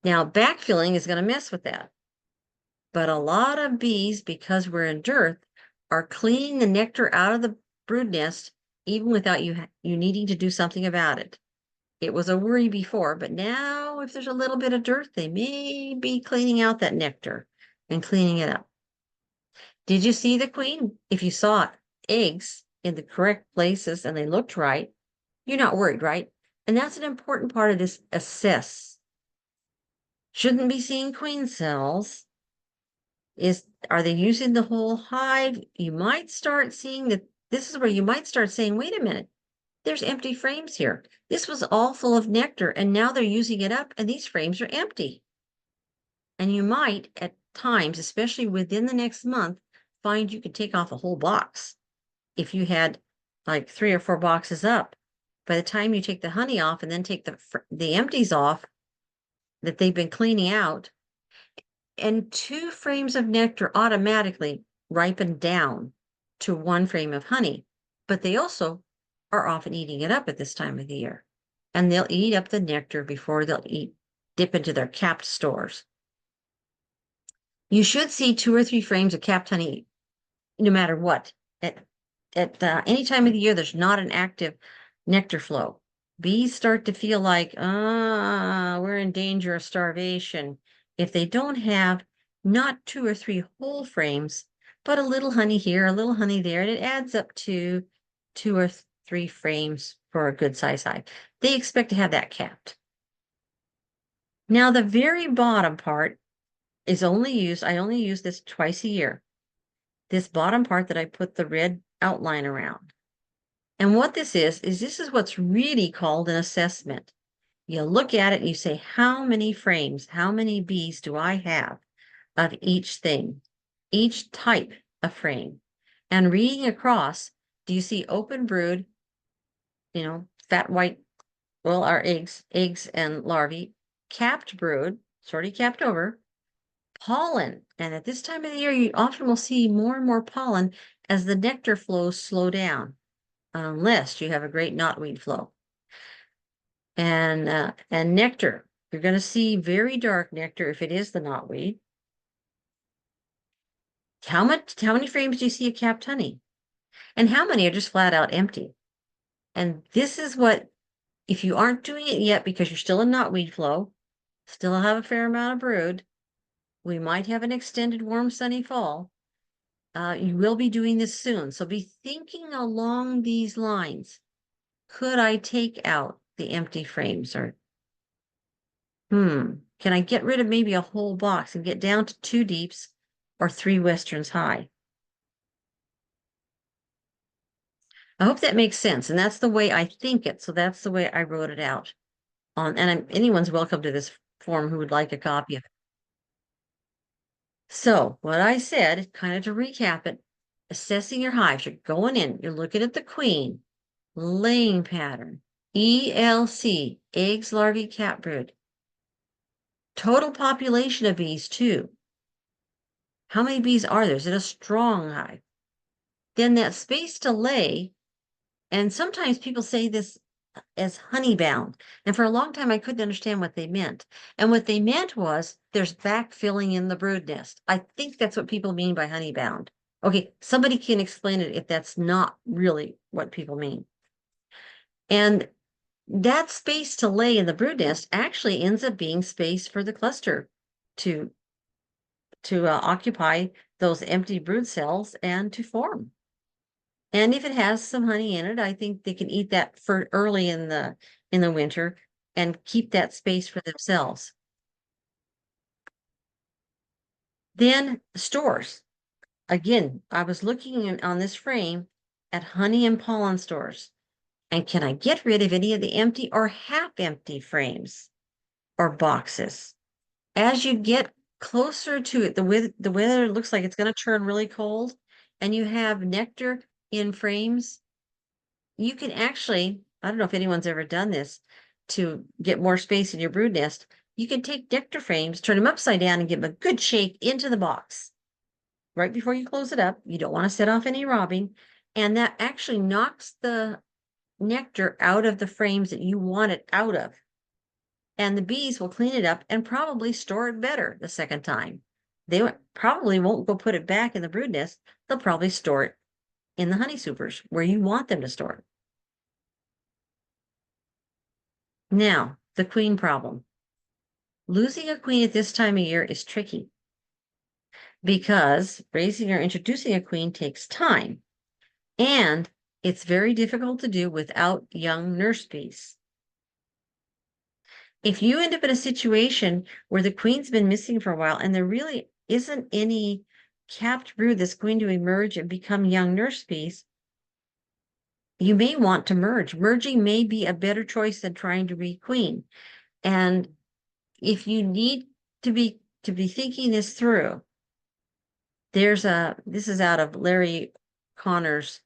[SPEAKER 1] Now, backfilling is going to mess with that. But a lot of bees, because we're in dearth, are cleaning the nectar out of the brood nest, even without you needing to do something about it. It was a worry before, but now if there's a little bit of dearth, they may be cleaning out that nectar and cleaning it up. Did you see the queen? If you saw eggs in the correct places and they looked right, you're not worried, right? And that's an important part of this assess. Shouldn't be seeing queen cells. Are they using the whole hive? You might start seeing that. This is where you might start saying, wait a minute, there's empty frames here. This was all full of nectar and now they're using it up and these frames are empty. And you might at times, especially within the next month, find you could take off a whole box. If you had like 3 or 4 boxes up, by the time you take the honey off and then take the empties off that they've been cleaning out, and 2 frames of nectar automatically ripen down to 1 frame of honey. But they also are often eating it up at this time of the year. And they'll eat up the nectar before they'll dip into their capped stores. You should see 2 or 3 frames of capped honey no matter what. At any time of the year, there's not an active nectar flow. Bees start to feel like, we're in danger of starvation if they don't have not 2 or 3 whole frames, but a little honey here, a little honey there, and it adds up to 2 or 3 frames for a good size hive. They expect to have that capped. Now, the very bottom part is I only use this twice a year. This bottom part that I put the red outline around. And what this is this is what's really called an assessment. You look at it and you say, how many frames, how many bees do I have of each thing, each type of frame? And reading across, do you see open brood, fat white, well, our eggs and larvae, capped brood, it's already capped over, pollen. And at this time of the year, you often will see more and more pollen as the nectar flows slow down, unless you have a great knotweed flow. And nectar, you're going to see very dark nectar if it is the knotweed. How many frames do you see of capped honey? And how many are just flat out empty? And this is what, if you aren't doing it yet because you're still in knotweed flow, still have a fair amount of brood, we might have an extended warm sunny fall. You will be doing this soon. So be thinking along these lines. Could I take out the empty frames? Or, can I get rid of maybe a whole box and get down to 2 deeps or 3 westerns high? I hope that makes sense. And that's the way I think it. So that's the way I wrote it out. And anyone's welcome to this form who would like a copy of it. So what I said, kind of to recap it, assessing your hives, you're going in, you're looking at the queen, laying pattern, ELC, eggs, larvae, capped brood. Total population of bees, too. How many bees are there? Is it a strong hive? Then that space to lay, and sometimes people say this as honey bound. And for a long time, I couldn't understand what they meant. And what they meant was there's backfilling in the brood nest. I think that's what people mean by honey bound. Okay, somebody can explain it if that's not really what people mean. And that space to lay in the brood nest actually ends up being space for the cluster to occupy those empty brood cells and to form. And if it has some honey in it, I think they can eat that for early in the winter and keep that space for themselves. Then stores. Again, I was looking on this frame at honey and pollen stores. And can I get rid of any of the empty or half-empty frames or boxes? As you get closer to it, the weather looks like it's going to turn really cold, and you have nectar in frames. You can actually, I don't know if anyone's ever done this, to get more space in your brood nest. You can take nectar frames, turn them upside down, and give them a good shake into the box. Right before you close it up, you don't want to set off any robbing, and that actually knocks the nectar out of the frames that you want it out of. And the bees will clean it up and probably store it better the second time. They probably won't go put it back in the brood nest. They'll probably store it in the honey supers where you want them to store it. Now, the queen problem. Losing a queen at this time of year is tricky because raising or introducing a queen takes time, and it's very difficult to do without young nurse bees. If you end up in a situation where the queen's been missing for a while and there really isn't any capped brood that's going to emerge and become young nurse bees, you may want to merge. Merging may be a better choice than trying to requeen. And if you need to be thinking this through, this is out of Larry Connor's,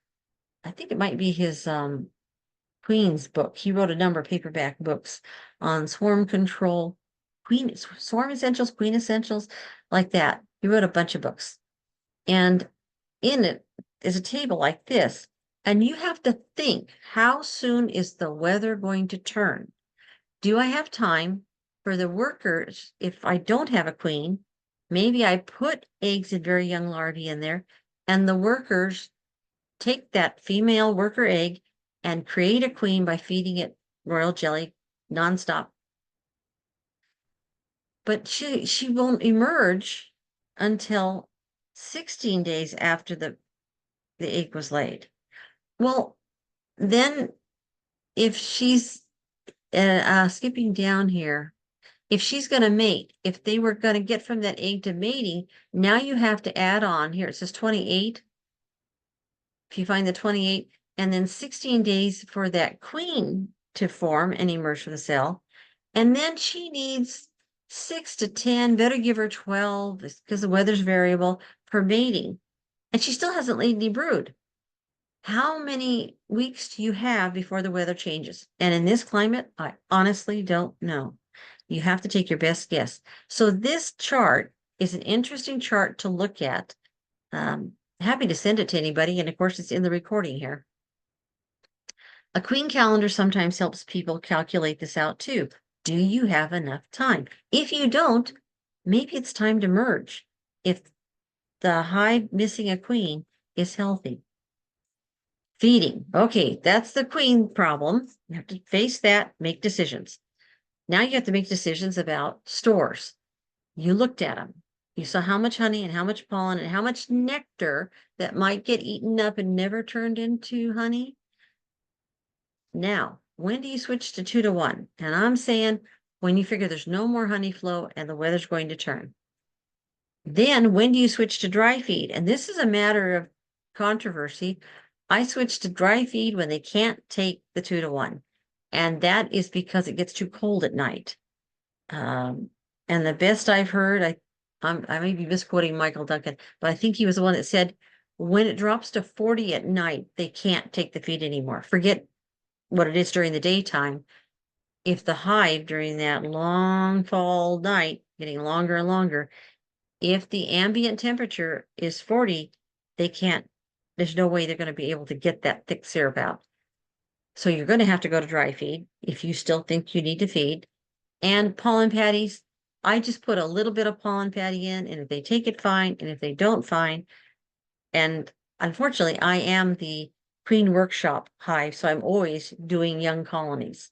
[SPEAKER 1] I think it might be his Queen Queen's book. He wrote a number of paperback books on swarm control, swarm essentials, queen essentials, like that. He wrote a bunch of books. And in it is a table like this. And you have to think, how soon is the weather going to turn? Do I have time for the workers? If I don't have a queen, maybe I put eggs and very young larvae in there, and the workers take that female worker egg and create a queen by feeding it royal jelly nonstop. But she won't emerge until 16 days after the egg was laid. Well, then if she's skipping down here, if she's going to mate, if they were going to get from that egg to mating, now you have to add on here. It says 28. If you find the 28, and then 16 days for that queen to form and emerge from the cell. And then she needs 6 to 10, better give her 12 because the weather's variable for mating. And she still hasn't laid any brood. How many weeks do you have before the weather changes? And in this climate, I honestly don't know. You have to take your best guess. So this chart is an interesting chart to look at. Happy to send it to anybody. And of course, it's in the recording here. A queen calendar sometimes helps people calculate this out too. Do you have enough time? If you don't, maybe it's time to merge if the hive missing a queen is healthy. Feeding. Okay, that's the queen problem. You have to face that, make decisions. Now you have to make decisions about stores. You looked at them. You saw how much honey and how much pollen and how much nectar that might get eaten up and never turned into honey. Now, when do you switch to 2 to 1? And I'm saying when you figure there's no more honey flow and the weather's going to turn. Then when do you switch to dry feed? And this is a matter of controversy. I switch to dry feed when they can't take the 2 to 1. And that is because it gets too cold at night. And the best I've heard, I may be misquoting Michael Duncan, but I think he was the one that said when it drops to 40 at night, they can't take the feed anymore. Forget what it is during the daytime. If the hive during that long fall night, getting longer and longer, if the ambient temperature is 40, they can't, there's no way they're going to be able to get that thick syrup out. So you're going to have to go to dry feed if you still think you need to feed. And pollen patties, I just put a little bit of pollen patty in, and if they take it, fine, and if they don't, fine. And unfortunately, I am the Queen Workshop hive, so I'm always doing young colonies.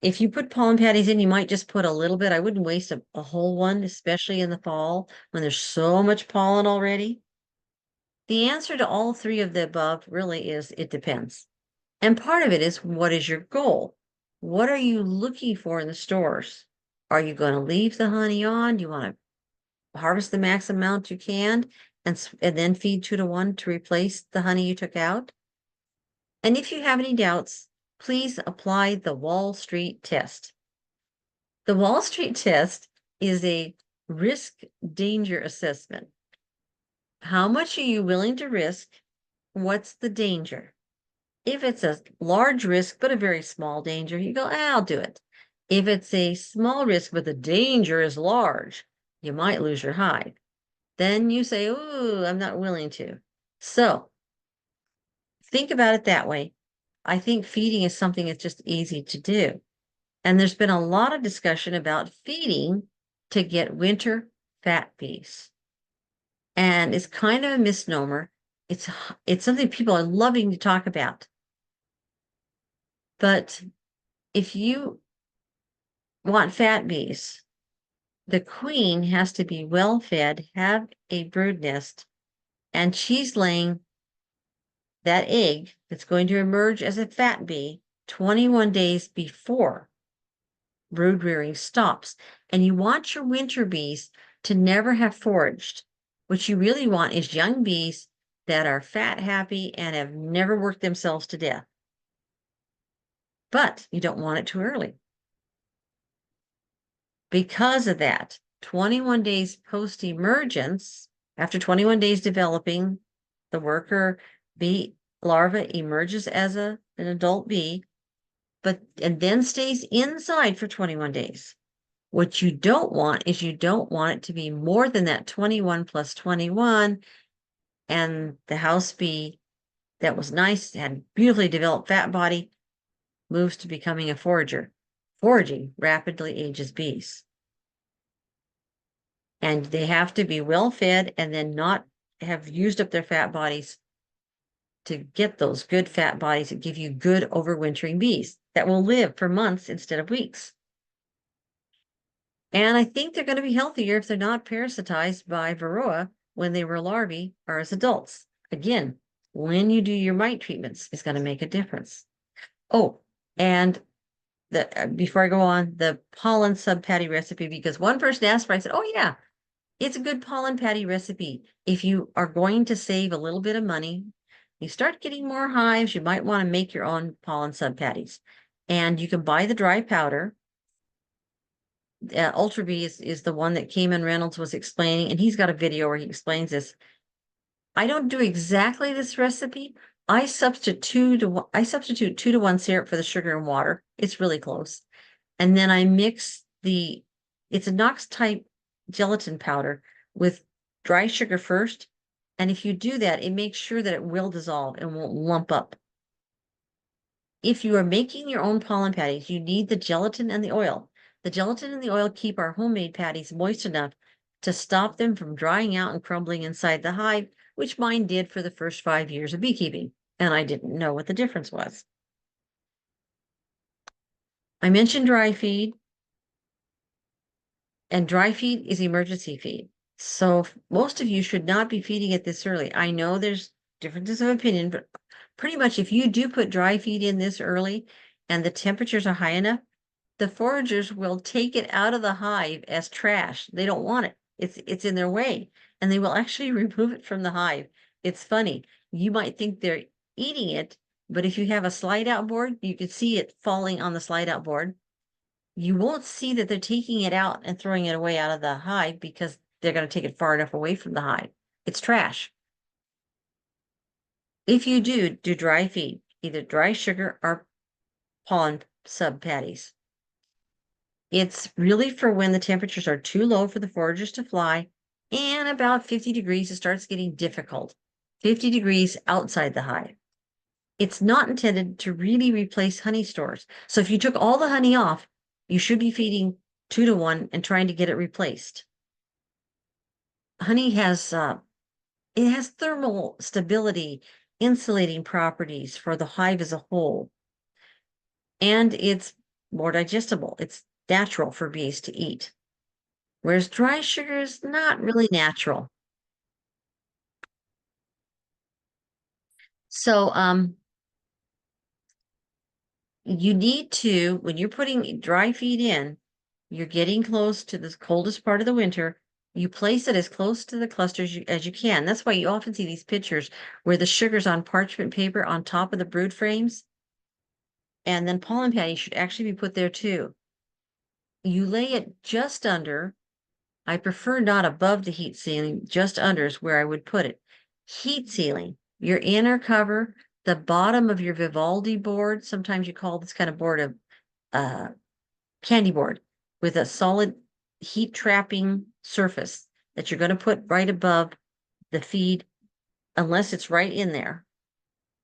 [SPEAKER 1] If you put pollen patties in, you might just put a little bit. I wouldn't waste a whole one, especially in the fall when there's so much pollen already. The answer to all three of the above really is it depends. And part of it is, what is your goal? What are you looking for in the stores? Are you going to leave the honey on? Do you want to harvest the max amount you can and then feed 2 to 1 to replace the honey you took out? And if you have any doubts, please apply the Wall Street test. The Wall Street test is a risk danger assessment. How much are you willing to risk? What's the danger? If it's a large risk, but a very small danger, you go, I'll do it. If it's a small risk, but the danger is large, you might lose your hive. Then you say, ooh, I'm not willing to. So think about it that way. I think feeding is something that's just easy to do. And there's been a lot of discussion about feeding to get winter fat bees. And it's kind of a misnomer. It's something people are loving to talk about. But if you want fat bees, the queen has to be well fed, have a brood nest, and she's laying that egg that's going to emerge as a fat bee 21 days before brood rearing stops. And you want your winter bees to never have foraged. What you really want is young bees that are fat happy and have never worked themselves to death. But you don't want it too early. Because of that, 21 days post-emergence, after 21 days developing, the worker bee larva emerges as a an adult bee, and then stays inside for 21 days. What you don't want is you don't want it to be more than that 21 plus 21, and the house bee that was nice, had beautifully developed fat body, moves to becoming a forager. Foraging rapidly ages bees. And they have to be well fed and then not have used up their fat bodies to get those good fat bodies that give you good overwintering bees that will live for months instead of weeks. And I think they're going to be healthier if they're not parasitized by Varroa when they were larvae or as adults. Again, when you do your mite treatments, it's going to make a difference. Oh, and before I go on, the pollen sub patty recipe, because one person asked for it, I said, oh yeah, it's a good pollen patty recipe. If you are going to save a little bit of money, you start getting more hives, you might want to make your own pollen sub patties. And you can buy the dry powder. Ocheltree is the one that Cayman Reynolds was explaining, and he's got a video where he explains this. I don't do exactly this recipe. I substitute 2 to 1 syrup for the sugar and water. It's really close. And then I mix it's a Knox type gelatin powder with dry sugar first. And if you do that, it makes sure that it will dissolve and won't lump up. If you are making your own pollen patties, you need the gelatin and the oil. The gelatin and the oil keep our homemade patties moist enough to stop them from drying out and crumbling inside the hive, which mine did for the first 5 years of beekeeping, and I didn't know what the difference was. I mentioned dry feed, and dry feed is emergency feed. So most of you should not be feeding it this early. I know there's differences of opinion, but pretty much if you do put dry feed in this early and the temperatures are high enough, the foragers will take it out of the hive as trash. They don't want it. It's in their way, and they will actually remove it from the hive. It's funny. You might think they're eating it, but if you have a slide out board, you can see it falling on the slide out board. You won't see that they're taking it out and throwing it away out of the hive because they're going to take it far enough away from the hive. It's trash. If you do dry feed, either dry sugar or pollen sub patties. It's really for when the temperatures are too low for the foragers to fly, and about 50 degrees, it starts getting difficult. 50 degrees outside the hive. It's not intended to really replace honey stores. So if you took all the honey off, you should be feeding 2 to 1 and trying to get it replaced. Honey has it has thermal stability, insulating properties for the hive as a whole, and it's more digestible. It's natural for bees to eat, whereas dry sugar is not really natural. So you need to, when you're putting dry feed in, you're getting close to the coldest part of the winter. You place it as close to the clusters as you can. That's why you often see these pictures where the sugar's on parchment paper on top of the brood frames. And then pollen patty should actually be put there too. You lay it just under. I prefer not above the heat ceiling, just under is where I would put it. Heat ceiling, your inner cover, the bottom of your Vivaldi board. Sometimes you call this kind of board a candy board with a solid heat trapping surface that you're going to put right above the feed, unless it's right in there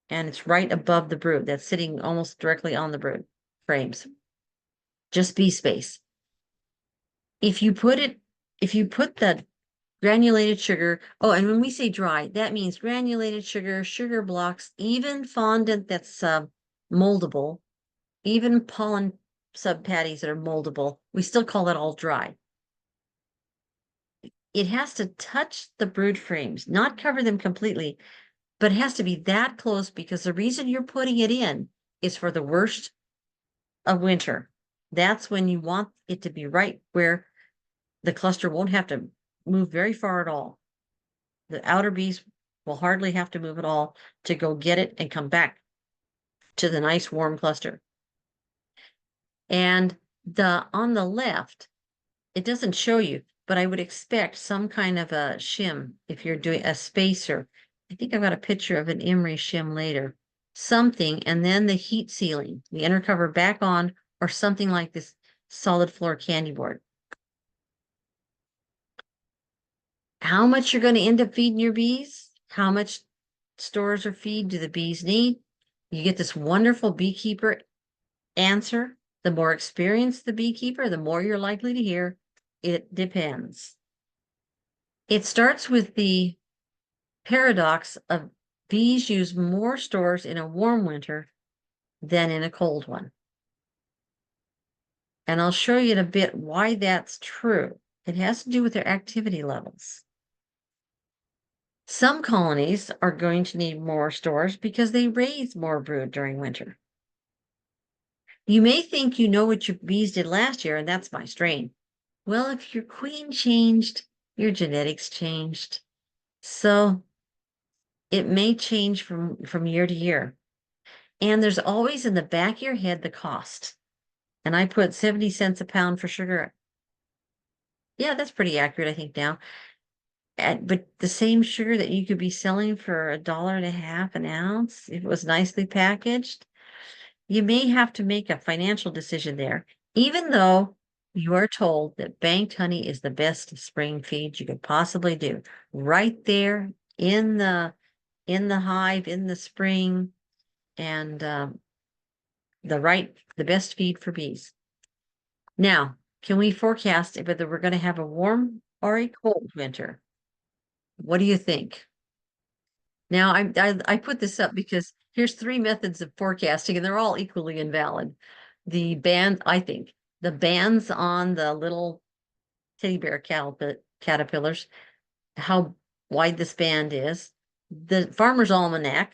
[SPEAKER 1] and it's right above the brood that's sitting almost directly on the brood frames. Just bee space. If you put the granulated sugar, oh, and when we say dry, that means granulated sugar, sugar blocks, even fondant that's moldable, even pollen sub patties that are moldable, we still call that all dry. It has to touch the brood frames, not cover them completely, but it has to be that close because the reason you're putting it in is for the worst of winter. That's when you want it to be right where the cluster won't have to move very far at all. The outer bees will hardly have to move at all to go get it and come back to the nice warm cluster. And on the left, it doesn't show you, but I would expect some kind of a shim if you're doing a spacer. I think I've got a picture of an emery shim later. something, and then the heat sealing, the inner cover back on, or something like this solid floor candy board. How much you're going to end up feeding your bees? How much storage or feed do the bees need? You get this wonderful beekeeper answer. The more experienced the beekeeper, the more you're likely to hear, it depends. It starts with the paradox of bees use more stores in a warm winter than in a cold one. And I'll show you in a bit why that's true. It has to do with their activity levels. Some colonies are going to need more stores because they raise more brood during winter. You may think you know what your bees did last year, and that's my strain. Well, if your queen changed, your genetics changed. So it may change from year to year. And there's always in the back of your head the cost. And I put 70 cents a pound for sugar. Yeah, that's pretty accurate, I think now. But the same sugar that you could be selling for $1.50 an ounce, if it was nicely packaged, you may have to make a financial decision there, even though you are told that banked honey is the best spring feed you could possibly do. Right there in the hive, in the spring, and the best feed for bees. Now, can we forecast whether we're going to have a warm or a cold winter? What do you think? Now, I put this up because here's 3 methods of forecasting, and they're all equally invalid. I think, the bands on the little teddy bear caterpillars, how wide this band is, the Farmer's Almanac,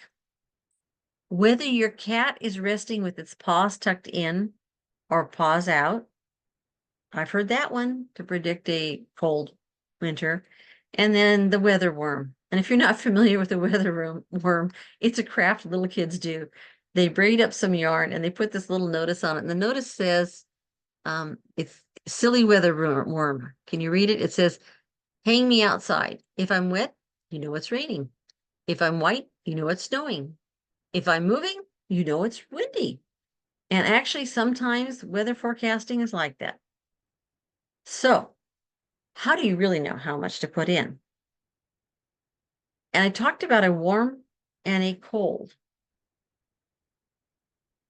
[SPEAKER 1] whether your cat is resting with its paws tucked in or paws out. I've heard that one to predict a cold winter. And then the weather worm. And if you're not familiar with the weather worm, it's a craft little kids do. They braid up some yarn and they put this little notice on it. And the notice says, it's silly weather worm. Can you read it? It says, hang me outside. If I'm wet, you know it's raining. If I'm white, you know it's snowing. If I'm moving, you know it's windy. And actually, sometimes weather forecasting is like that. So, how do you really know how much to put in? And I talked about a warm and a cold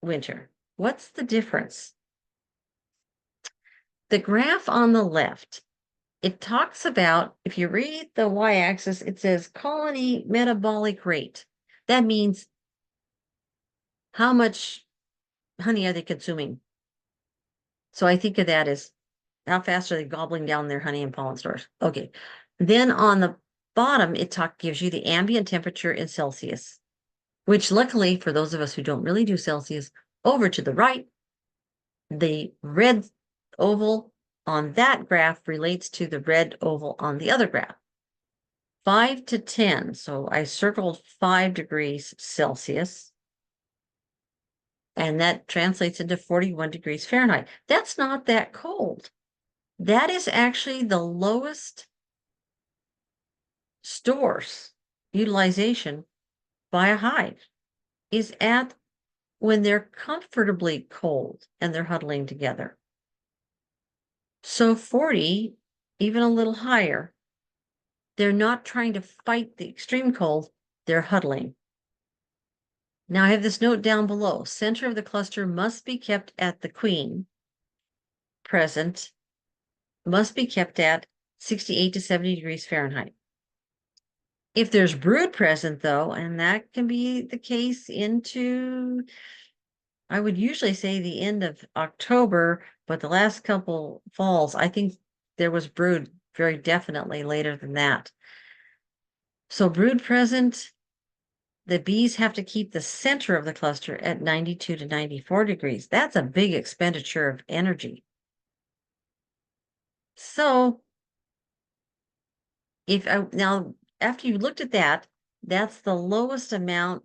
[SPEAKER 1] winter. What's the difference? The graph on the left, it talks about, if you read the y-axis, it says colony metabolic rate. That means how much honey are they consuming? So I think of that as how fast are they gobbling down their honey and pollen stores? Okay. Then on the bottom, it gives you the ambient temperature in Celsius, which luckily for those of us who don't really do Celsius, over to the right, the red oval on that graph relates to the red oval on the other graph. 5 to 10. So I circled 5 degrees Celsius. And that translates into 41 degrees Fahrenheit. That's not that cold. That is actually the lowest stores utilization by a hive is at when they're comfortably cold and they're huddling together. So 40, even a little higher, they're not trying to fight the extreme cold, they're huddling. Now I have this note down below. Center of the cluster must be kept at the queen. Present must be kept at 68 to 70 degrees Fahrenheit. If there's brood present, though, and that can be the case into, I would usually say the end of October, but the last couple falls, I think there was brood very definitely later than that. So brood present, the bees have to keep the center of the cluster at 92 to 94 degrees. That's a big expenditure of energy. So now after you looked at that, that's the lowest amount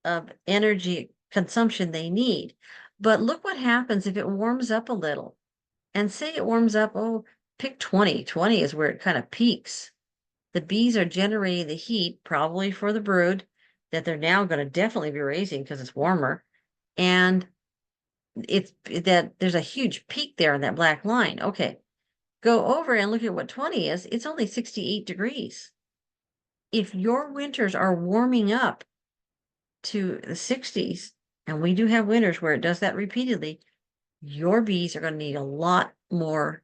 [SPEAKER 1] of energy consumption they need. But look what happens if it warms up a little. And say it warms up, pick 20. 20 is where it kind of peaks. The bees are generating the heat, probably for the brood. that they're now going to definitely be raising because it's warmer. And it's that there's a huge peak there in that black line. Okay, go over and look at what 20 is. It's only 68 degrees. If your winters are warming up to the 60s, and we do have winters where it does that repeatedly, your bees are going to need a lot more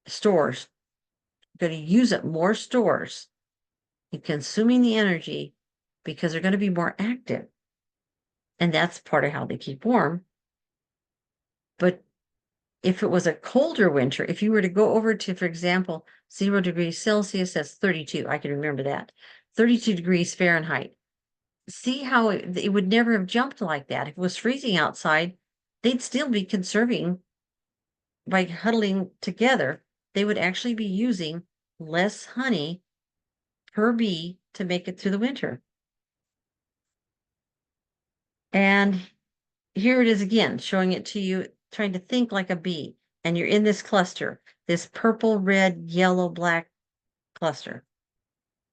[SPEAKER 1] stores. You're going to use up more stores in consuming the energy because they're going to be more active. And that's part of how they keep warm. But if it was a colder winter, if you were to go over to, for example, 0 degrees Celsius, that's 32. I can remember that. 32 degrees Fahrenheit. See how it would never have jumped like that. If it was freezing outside, they'd still be conserving by huddling together. They would actually be using less honey per bee to make it through the winter. And here it is again, showing it to you, trying to think like a bee. And you're in this cluster, this purple, red, yellow, black cluster.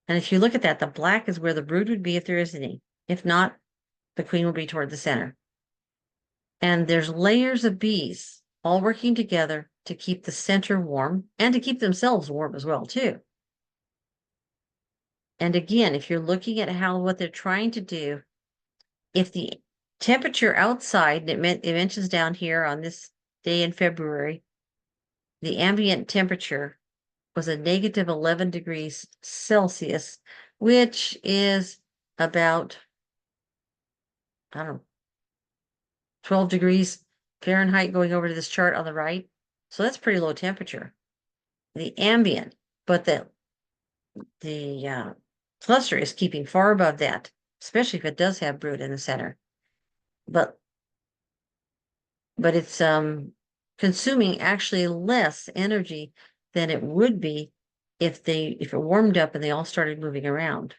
[SPEAKER 1] And if you look at that, the black is where the brood would be if there is any. If not, the queen will be toward the center. And there's layers of bees all working together to keep the center warm and to keep themselves warm as well, too. And again, if you're looking at what they're trying to do, if the temperature outside, it mentions down here on this day in February, the ambient temperature was a negative 11 degrees Celsius, which is about, I don't know, 12 degrees Fahrenheit going over to this chart on the right. So that's pretty low temperature. The ambient, but the cluster is keeping far above that, especially if it does have brood in the center. But it's consuming actually less energy than it would be if it warmed up and they all started moving around.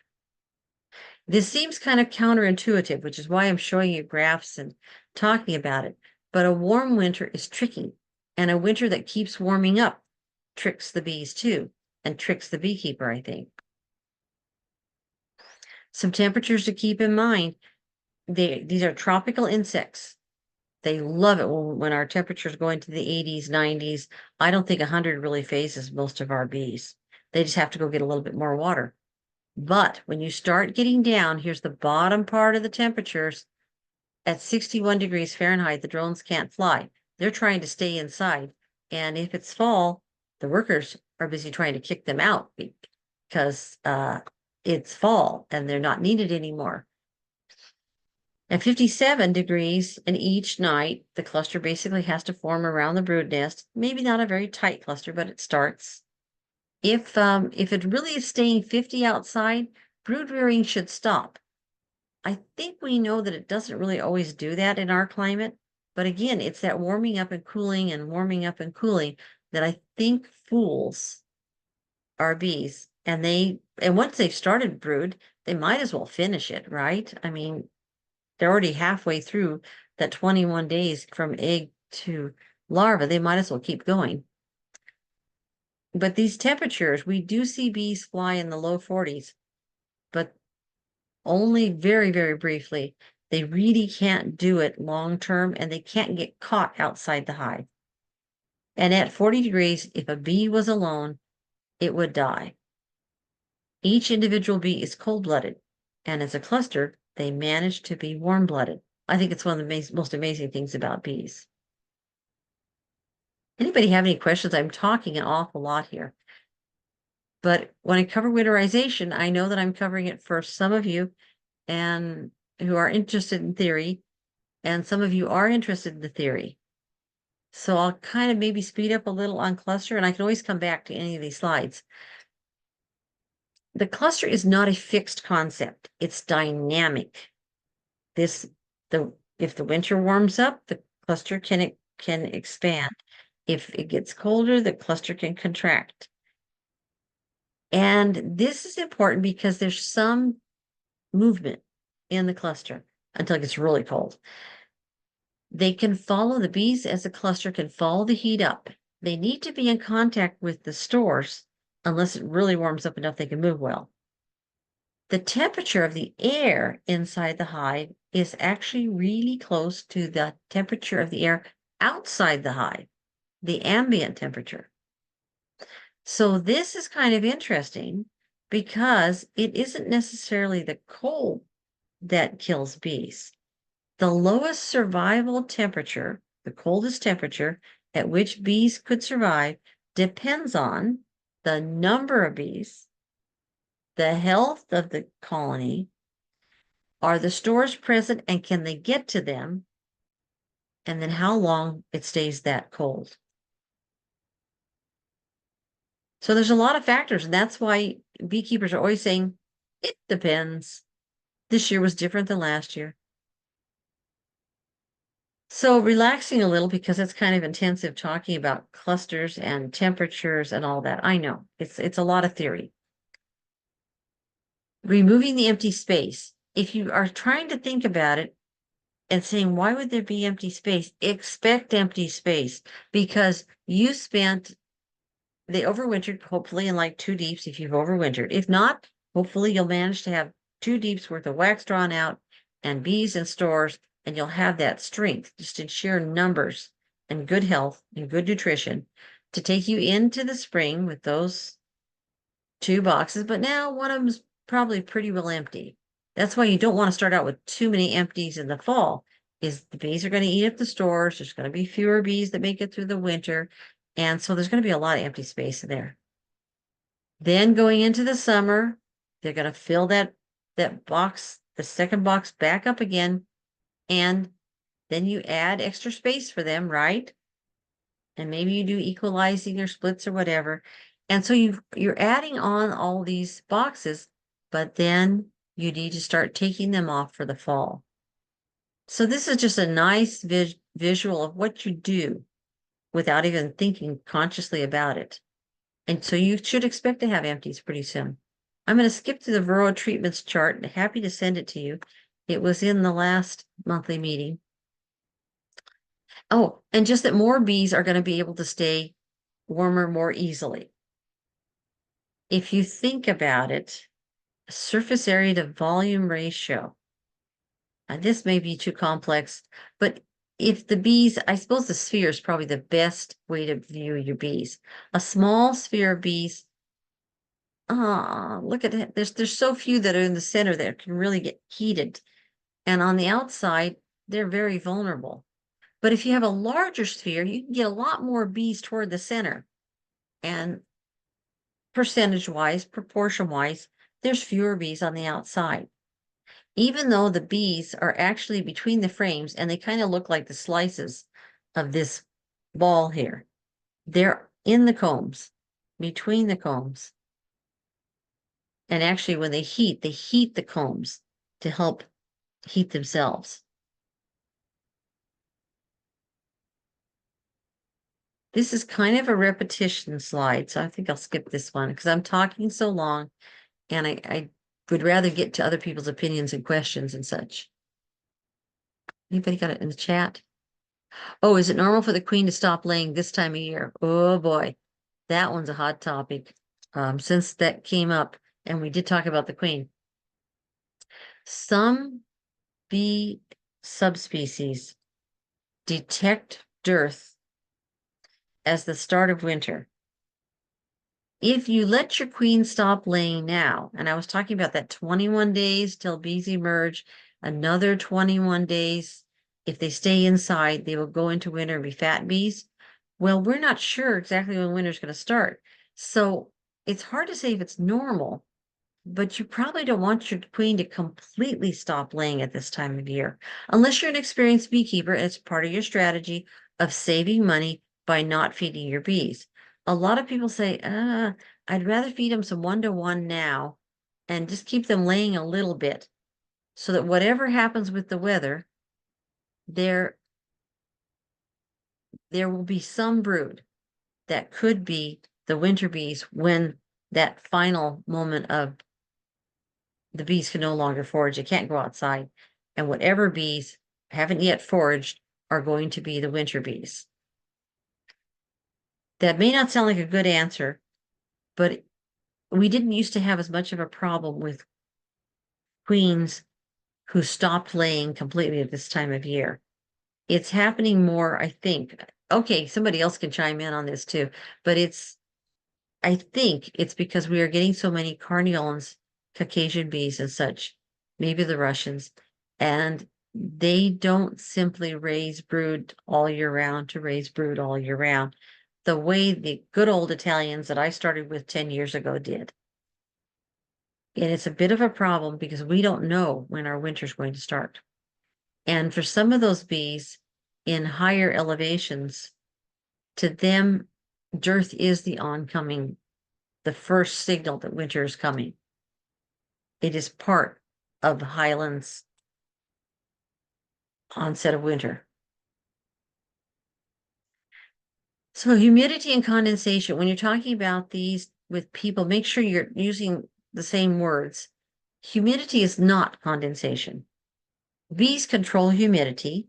[SPEAKER 1] This seems kind of counterintuitive, which is why I'm showing you graphs and talking about it. But a warm winter is tricky, and a winter that keeps warming up tricks the bees too, and tricks the beekeeper, I think. Some temperatures to keep in mind. These are tropical insects. They love it when our temperatures go into the 80s, 90s. I don't think 100 really phases most of our bees. They just have to go get a little bit more water. But when you start getting down, here's the bottom part of the temperatures. At 61 degrees Fahrenheit, the drones can't fly. They're trying to stay inside. And if it's fall, the workers are busy trying to kick them out because it's fall and they're not needed anymore. At 57 degrees and each night, the cluster basically has to form around the brood nest. Maybe not a very tight cluster, but it starts. If it really is staying 50 outside, brood rearing should stop. I think we know that it doesn't really always do that in our climate, but again, it's that warming up and cooling and warming up and cooling that I think fools our bees. And once they've started brood, they might as well finish it, right? I mean, they're already halfway through that 21 days from egg to larva. They might as well keep going. But these temperatures, we do see bees fly in the low 40s, but only very, very briefly. They really can't do it long term, and they can't get caught outside the hive. And at 40 degrees, if a bee was alone, it would die. Each individual bee is cold-blooded, and as a cluster, they manage to be warm-blooded. I think it's one of the most amazing things about bees. Anybody have any questions? I'm talking an awful lot here. But when I cover winterization, I know that I'm covering it for some of you and who are interested in theory, and some of you are interested in the theory. So I'll kind of maybe speed up a little on cluster, and I can always come back to any of these slides. The cluster is not a fixed concept. It's dynamic. If the winter warms up, the cluster can expand. If it gets colder, the cluster can contract. And this is important because there's some movement in the cluster until it gets really cold. They can follow, the bees as a cluster can follow the heat up. They need to be in contact with the stores unless it really warms up enough they can move well. the temperature of the air inside the hive is actually really close to the temperature of the air outside the hive, the ambient temperature. So this is kind of interesting because it isn't necessarily the cold that kills bees. The lowest survival temperature, the coldest temperature at which bees could survive, depends on the number of bees, the health of the colony, are the stores present and can they get to them, and then how long it stays that cold. So there's a lot of factors, and that's why beekeepers are always saying, it depends. This year was different than last year. So relaxing a little because it's kind of intensive talking about clusters and temperatures and all that. I know it's a lot of theory. Removing the empty space. If you are trying to think about it and saying, why would there be empty space? Expect empty space because they overwintered, hopefully in like 2 deeps if you've overwintered. If not, hopefully you'll manage to have 2 deeps worth of wax drawn out and bees and stores, and you'll have that strength just in sheer numbers and good health and good nutrition to take you into the spring with those 2 boxes. But now one of them's probably pretty well empty. That's why you don't want to start out with too many empties in the fall, is the bees are going to eat up the stores. There's going to be fewer bees that make it through the winter. And so there's going to be a lot of empty space in there. Then going into the summer, they're going to fill that box, the second box back up again. And then you add extra space for them, right? And maybe you do equalizing or splits or whatever. And so you're adding on all these boxes, but then you need to start taking them off for the fall. So this is just a nice visual of what you do without even thinking consciously about it. And so you should expect to have empties pretty soon. I'm going to skip to the Varroa treatments chart. Happy to send it to you. It was in the last monthly meeting. Oh, and just that more bees are going to be able to stay warmer more easily. If you think about it, surface area to volume ratio. And this may be too complex, but if the bees, I suppose the sphere is probably the best way to view your bees. A small sphere of bees, look at it. There's so few that are in the center that can really get heated. And on the outside, they're very vulnerable. But if you have a larger sphere, you can get a lot more bees toward the center. And percentage-wise, proportion-wise, there's fewer bees on the outside. Even though the bees are actually between the frames and they kind of look like the slices of this ball here. They're in the combs, between the combs. And actually, when they heat the combs to help heat themselves. This is kind of a repetition slide, so I think I'll skip this one because I'm talking so long and I would rather get to other people's opinions and questions and such. Anybody got it in the chat? Oh, is it normal for the queen to stop laying this time of year? Oh boy, that one's a hot topic. Since that came up and we did talk about the queen. Some bee subspecies detect dearth as the start of winter. If you let your queen stop laying now, and I was talking about that 21 days till bees emerge, another 21 days, if they stay inside, they will go into winter and be fat bees. Well, we're not sure exactly when winter's going to start. So it's hard to say if it's normal, but you probably don't want your queen to completely stop laying at this time of year, unless you're an experienced beekeeper and it's part of your strategy of saving money by not feeding your bees. A lot of people say, I'd rather feed them some 1-to-1 now and just keep them laying a little bit so that whatever happens with the weather, there will be some brood that could be the winter bees when that final moment of the bees can no longer forage. They can't go outside. And whatever bees haven't yet foraged are going to be the winter bees. That may not sound like a good answer, but we didn't used to have as much of a problem with queens who stopped laying completely at this time of year. It's happening more, I think. Okay, somebody else can chime in on this too, but I think it's because we are getting so many carniolans, Caucasian bees and such, maybe the Russians, and they don't simply raise brood all year round to raise brood all year round, the way the good old Italians that I started with 10 years ago did. And it's a bit of a problem because we don't know when our winter's going to start. And for some of those bees in higher elevations, to them, dearth is the oncoming, the first signal that winter is coming. It is part of the highlands onset of winter. So humidity and condensation, when you're talking about these with people, make sure you're using the same words. Humidity is not condensation. Bees control humidity.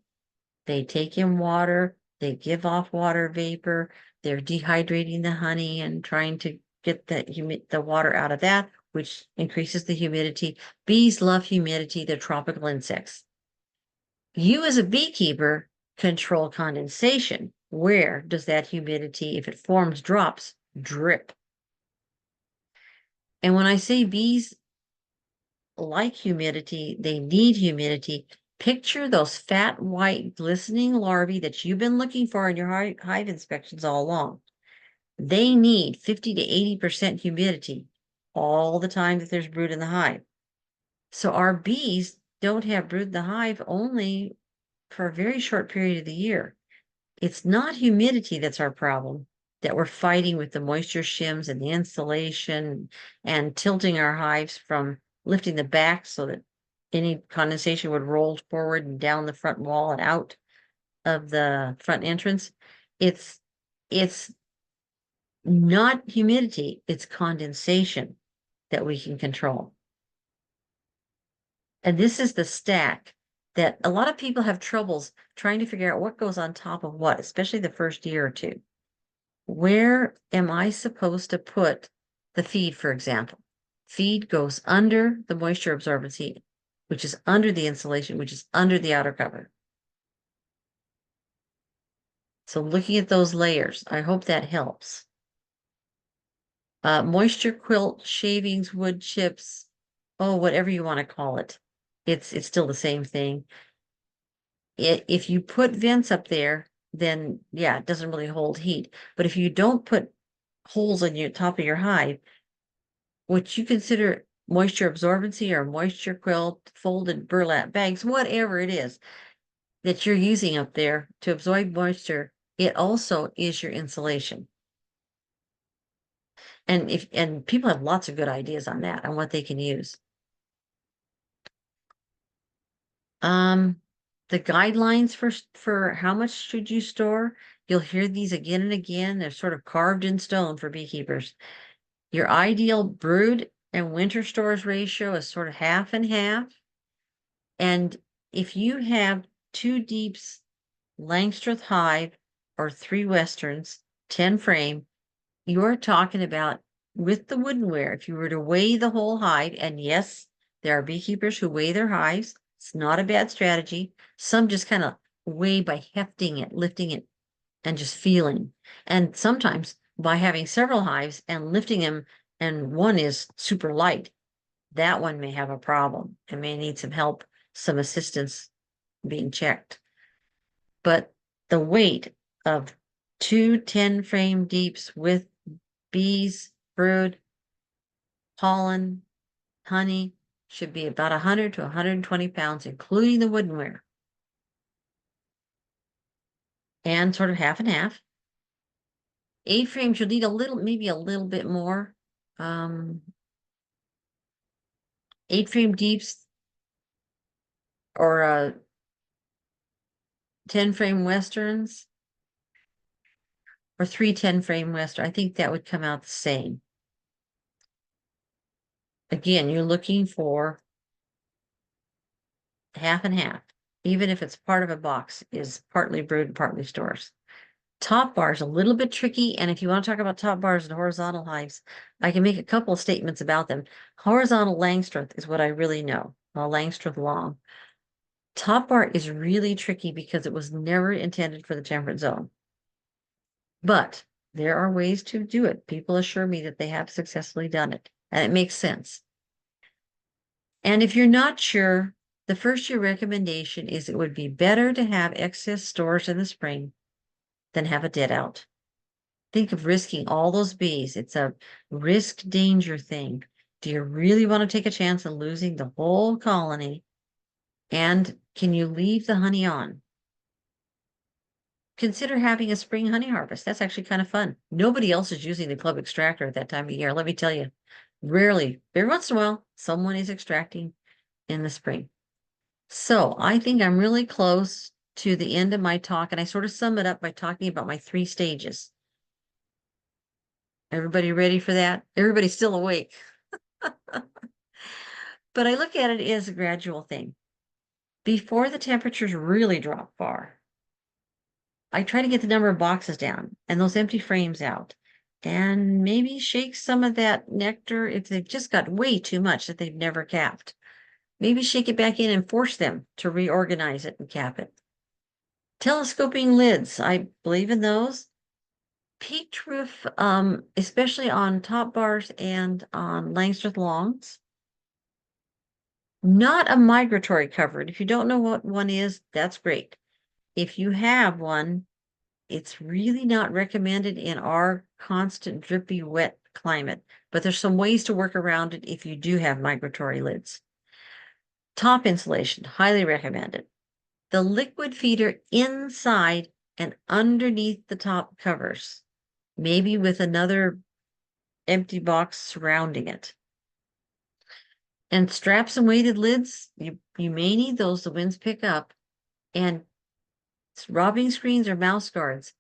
[SPEAKER 1] They take in water, they give off water vapor, they're dehydrating the honey and trying to get the water out of that, which increases the humidity. Bees love humidity, they're tropical insects. You as a beekeeper control condensation. Where does that humidity, if it forms drops, drip? And when I say bees like humidity, they need humidity. Picture those fat, white, glistening larvae that you've been looking for in your hive inspections all along. They need 50 to 80% humidity all the time that there's brood in the hive. So our bees don't have brood in the hive only for a very short period of the year. It's not humidity that's our problem, that we're fighting with the moisture shims and the insulation and tilting our hives from lifting the back so that any condensation would roll forward and down the front wall and out of the front entrance. It's not humidity, it's condensation that we can control. And this is the stack that a lot of people have troubles trying to figure out what goes on top of what, especially the first year or two. Where am I supposed to put the feed, for example? Feed goes under the moisture absorbency, which is under the insulation, which is under the outer cover. So looking at those layers, I hope that helps. Moisture quilt, shavings, wood chips, oh, whatever you want to call it. It's still the same thing. If you put vents up there, then yeah, it doesn't really hold heat. But if you don't put holes in your top of your hive, what you consider moisture absorbency or moisture quilt, folded burlap bags, whatever it is that you're using up there to absorb moisture, it also is your insulation. And people have lots of good ideas on that, on what they can use. The guidelines for how much should you store, you'll hear these again and again. They're sort of carved in stone for beekeepers. Your ideal brood and winter stores ratio is sort of half and half. And if you have 2 deeps Langstroth hive or 3 westerns, 10 frame, you're talking about with the woodenware, if you were to weigh the whole hive, and yes, there are beekeepers who weigh their hives. It's not a bad strategy. Some just kind of weigh by hefting it, lifting it, and just feeling. And sometimes by having several hives and lifting them, and one is super light, that one may have a problem and may need some help, some assistance being checked. But the weight of 2 10-frame deeps with bees, brood, pollen, honey should be about 100 to 120 pounds, including the woodenware. And sort of half and half. 8 frames, you'll need a little, maybe a little bit more. 8 frame deeps or 10 frame westerns or 3 10-frame western. I think that would come out the same. Again, you're looking for half and half, even if it's part of a box, is partly brood, partly stores. Top bars a little bit tricky, and if you want to talk about top bars and horizontal hives, I can make a couple of statements about them. Horizontal Langstroth is what I really know. Langstroth long. Top bar is really tricky because it was never intended for the temperate zone. But there are ways to do it. People assure me that they have successfully done it, and it makes sense. And if you're not sure, the first year recommendation is it would be better to have excess stores in the spring than have a dead out. Think of risking all those bees. It's a risk danger thing. Do you really want to take a chance on losing the whole colony? And can you leave the honey on? Consider having a spring honey harvest. That's actually kind of fun. Nobody else is using the club extractor at that time of year. Let me tell you, rarely, every once in a while, someone is extracting in the spring. So I think I'm really close to the end of my talk, and I sort of sum it up by talking about my 3 stages. Everybody ready for that? Everybody's still awake. But I look at it as a gradual thing. Before the temperatures really drop far, I try to get the number of boxes down and those empty frames out, and maybe shake some of that nectar if they've just got way too much that they've never capped. Maybe shake it back in and force them to reorganize it and cap it. Telescoping lids, I believe in those. Peaked roof, especially on top bars and on Langstroth longs. Not a migratory cover. If you don't know what one is, that's great. If you have one, it's really not recommended in our constant drippy wet climate, but there's some ways to work around it if you do have migratory lids. Top insulation, highly recommended. The liquid feeder inside and underneath the top covers, maybe with another empty box surrounding it. And straps and weighted lids, you may need those, the winds pick up. And robbing screens or mouse guards.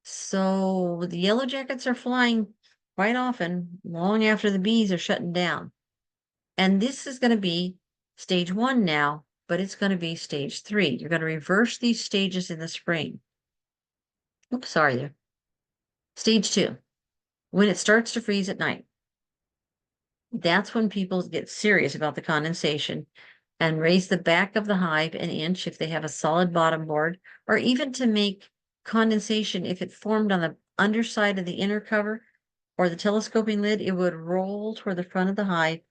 [SPEAKER 1] So the yellow jackets are flying quite often, long after the bees are shutting down. And this is going to be stage 1 now, but it's going to be stage 3. You're going to reverse these stages in the spring. Oops, sorry there. Stage 2, when it starts to freeze at night. That's when people get serious about the condensation and raise the back of the hive an inch if they have a solid bottom board, or even to make condensation, if it formed on the underside of the inner cover or the telescoping lid, it would roll toward the front of the hive,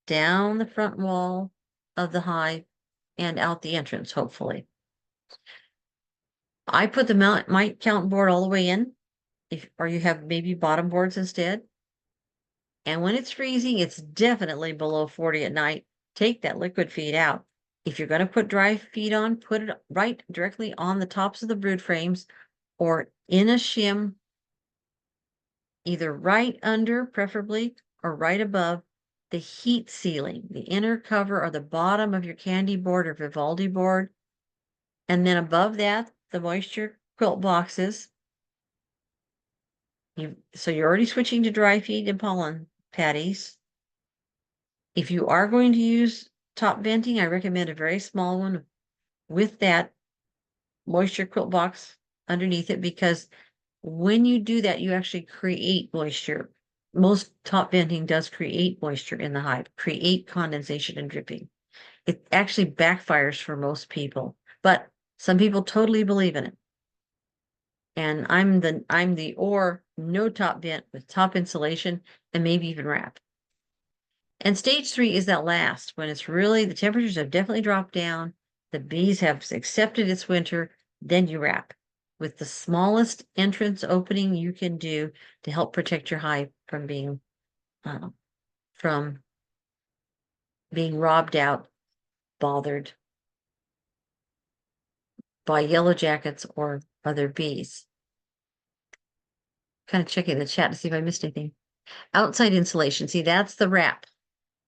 [SPEAKER 1] down the front wall of the hive, and out the entrance, hopefully. I put the mite count board all the way in, or you have maybe bottom boards instead. And when it's freezing, it's definitely below 40 at night. Take that liquid feed out. If you're going to put dry feed on, put it right directly on the tops of the brood frames or in a shim, either right under, preferably, or right above the heat ceiling, the inner cover or the bottom of your candy board or Vivaldi board. And then above that, the moisture quilt boxes. So you're already switching to dry feed and pollen patties. If you are going to use top venting, I recommend a very small one with that moisture quilt box underneath it, because when you do that, you actually create moisture. Most top venting does create moisture in the hive, create condensation and dripping. It actually backfires for most people, but some people totally believe in it. And I'm the or no top vent with top insulation and maybe even wrap. And stage 3 is that last, when it's really, the temperatures have definitely dropped down, the bees have accepted it's winter, then you wrap with the smallest entrance opening you can do to help protect your hive from being robbed out, bothered by yellow jackets or other bees. Kind of checking the chat to see if I missed anything. Outside insulation, see, that's the wrap.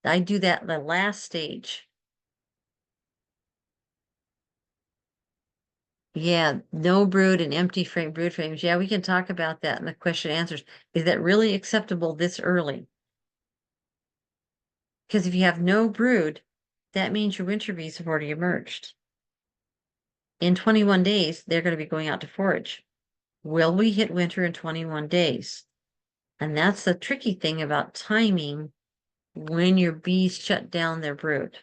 [SPEAKER 1] I do that in the last stage. Yeah, no brood and empty brood frames. Yeah, we can talk about that in the question answers. Is that really acceptable this early? Because if you have no brood, that means your winter bees have already emerged. In 21 days, they're going to be going out to forage. Will we hit winter in 21 days? And that's the tricky thing about timing when your bees shut down their brood.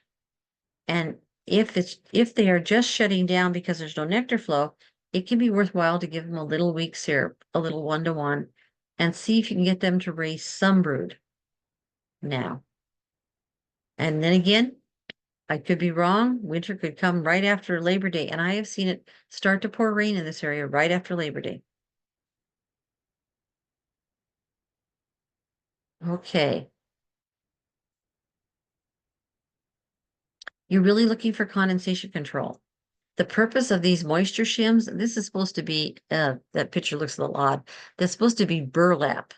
[SPEAKER 1] And if they are just shutting down because there's no nectar flow, it can be worthwhile to give them a little weak syrup, a little 1-to-1, and see if you can get them to raise some brood now. And then again, I could be wrong. Winter could come right after Labor Day, and I have seen it start to pour rain in this area right after Labor Day. Okay. You're really looking for condensation control. The purpose of these moisture shims, this is supposed to be, that picture looks a little odd. That's supposed to be burlap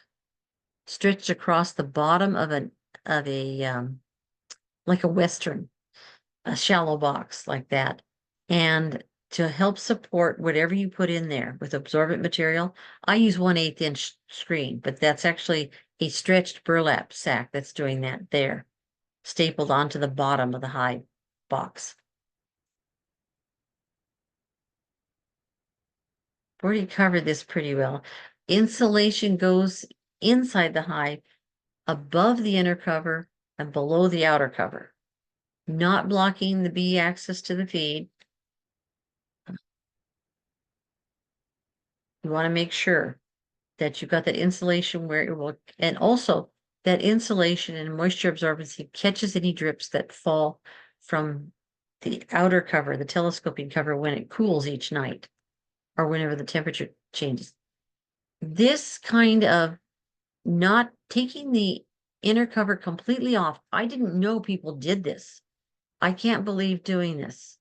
[SPEAKER 1] stretched across the bottom of like a Western, a shallow box like that. And to help support whatever you put in there with absorbent material, I use 1/8 inch screen, but that's actually a stretched burlap sack that's doing that there, stapled onto the bottom of the hive box. Already covered this pretty well. Insulation goes inside the hive, above the inner cover and below the outer cover, not blocking the bee access to the feed. You want to make sure that you've got that insulation where it will, and also that insulation and moisture absorbency catches any drips that fall from the outer cover, the telescoping cover, when it cools each night or whenever the temperature changes. This kind of not taking the inner cover completely off. I didn't know people did this. I can't believe doing this.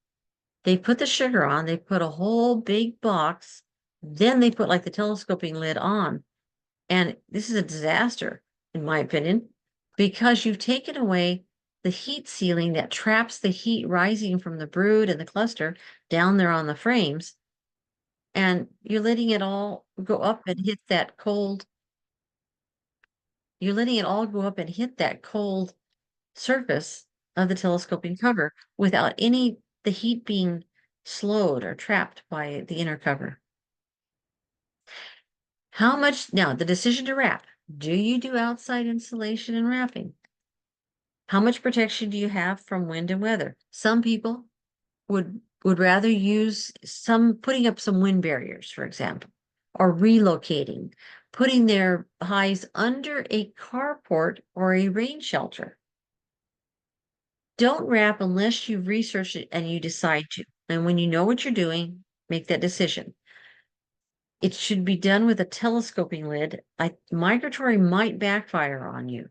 [SPEAKER 1] They put the sugar on, they put a whole big box, then they put like the telescoping lid on. And this is a disaster, in my opinion, because you've taken away the heat sealing that traps the heat rising from the brood and the cluster down there on the frames. And you're letting it all go up and hit that cold. You're letting it all go up and hit that cold surface of the telescoping cover without the heat being slowed or trapped by the inner cover. How much, now the decision to wrap, do you do outside insulation and wrapping? How much protection do you have from wind and weather? Some people would rather use putting up some wind barriers, for example, or relocating, putting their hives under a carport or a rain shelter. Don't wrap unless you've researched it and you decide to. And when you know what you're doing, make that decision. It should be done with a telescoping lid. Migratory might backfire on you.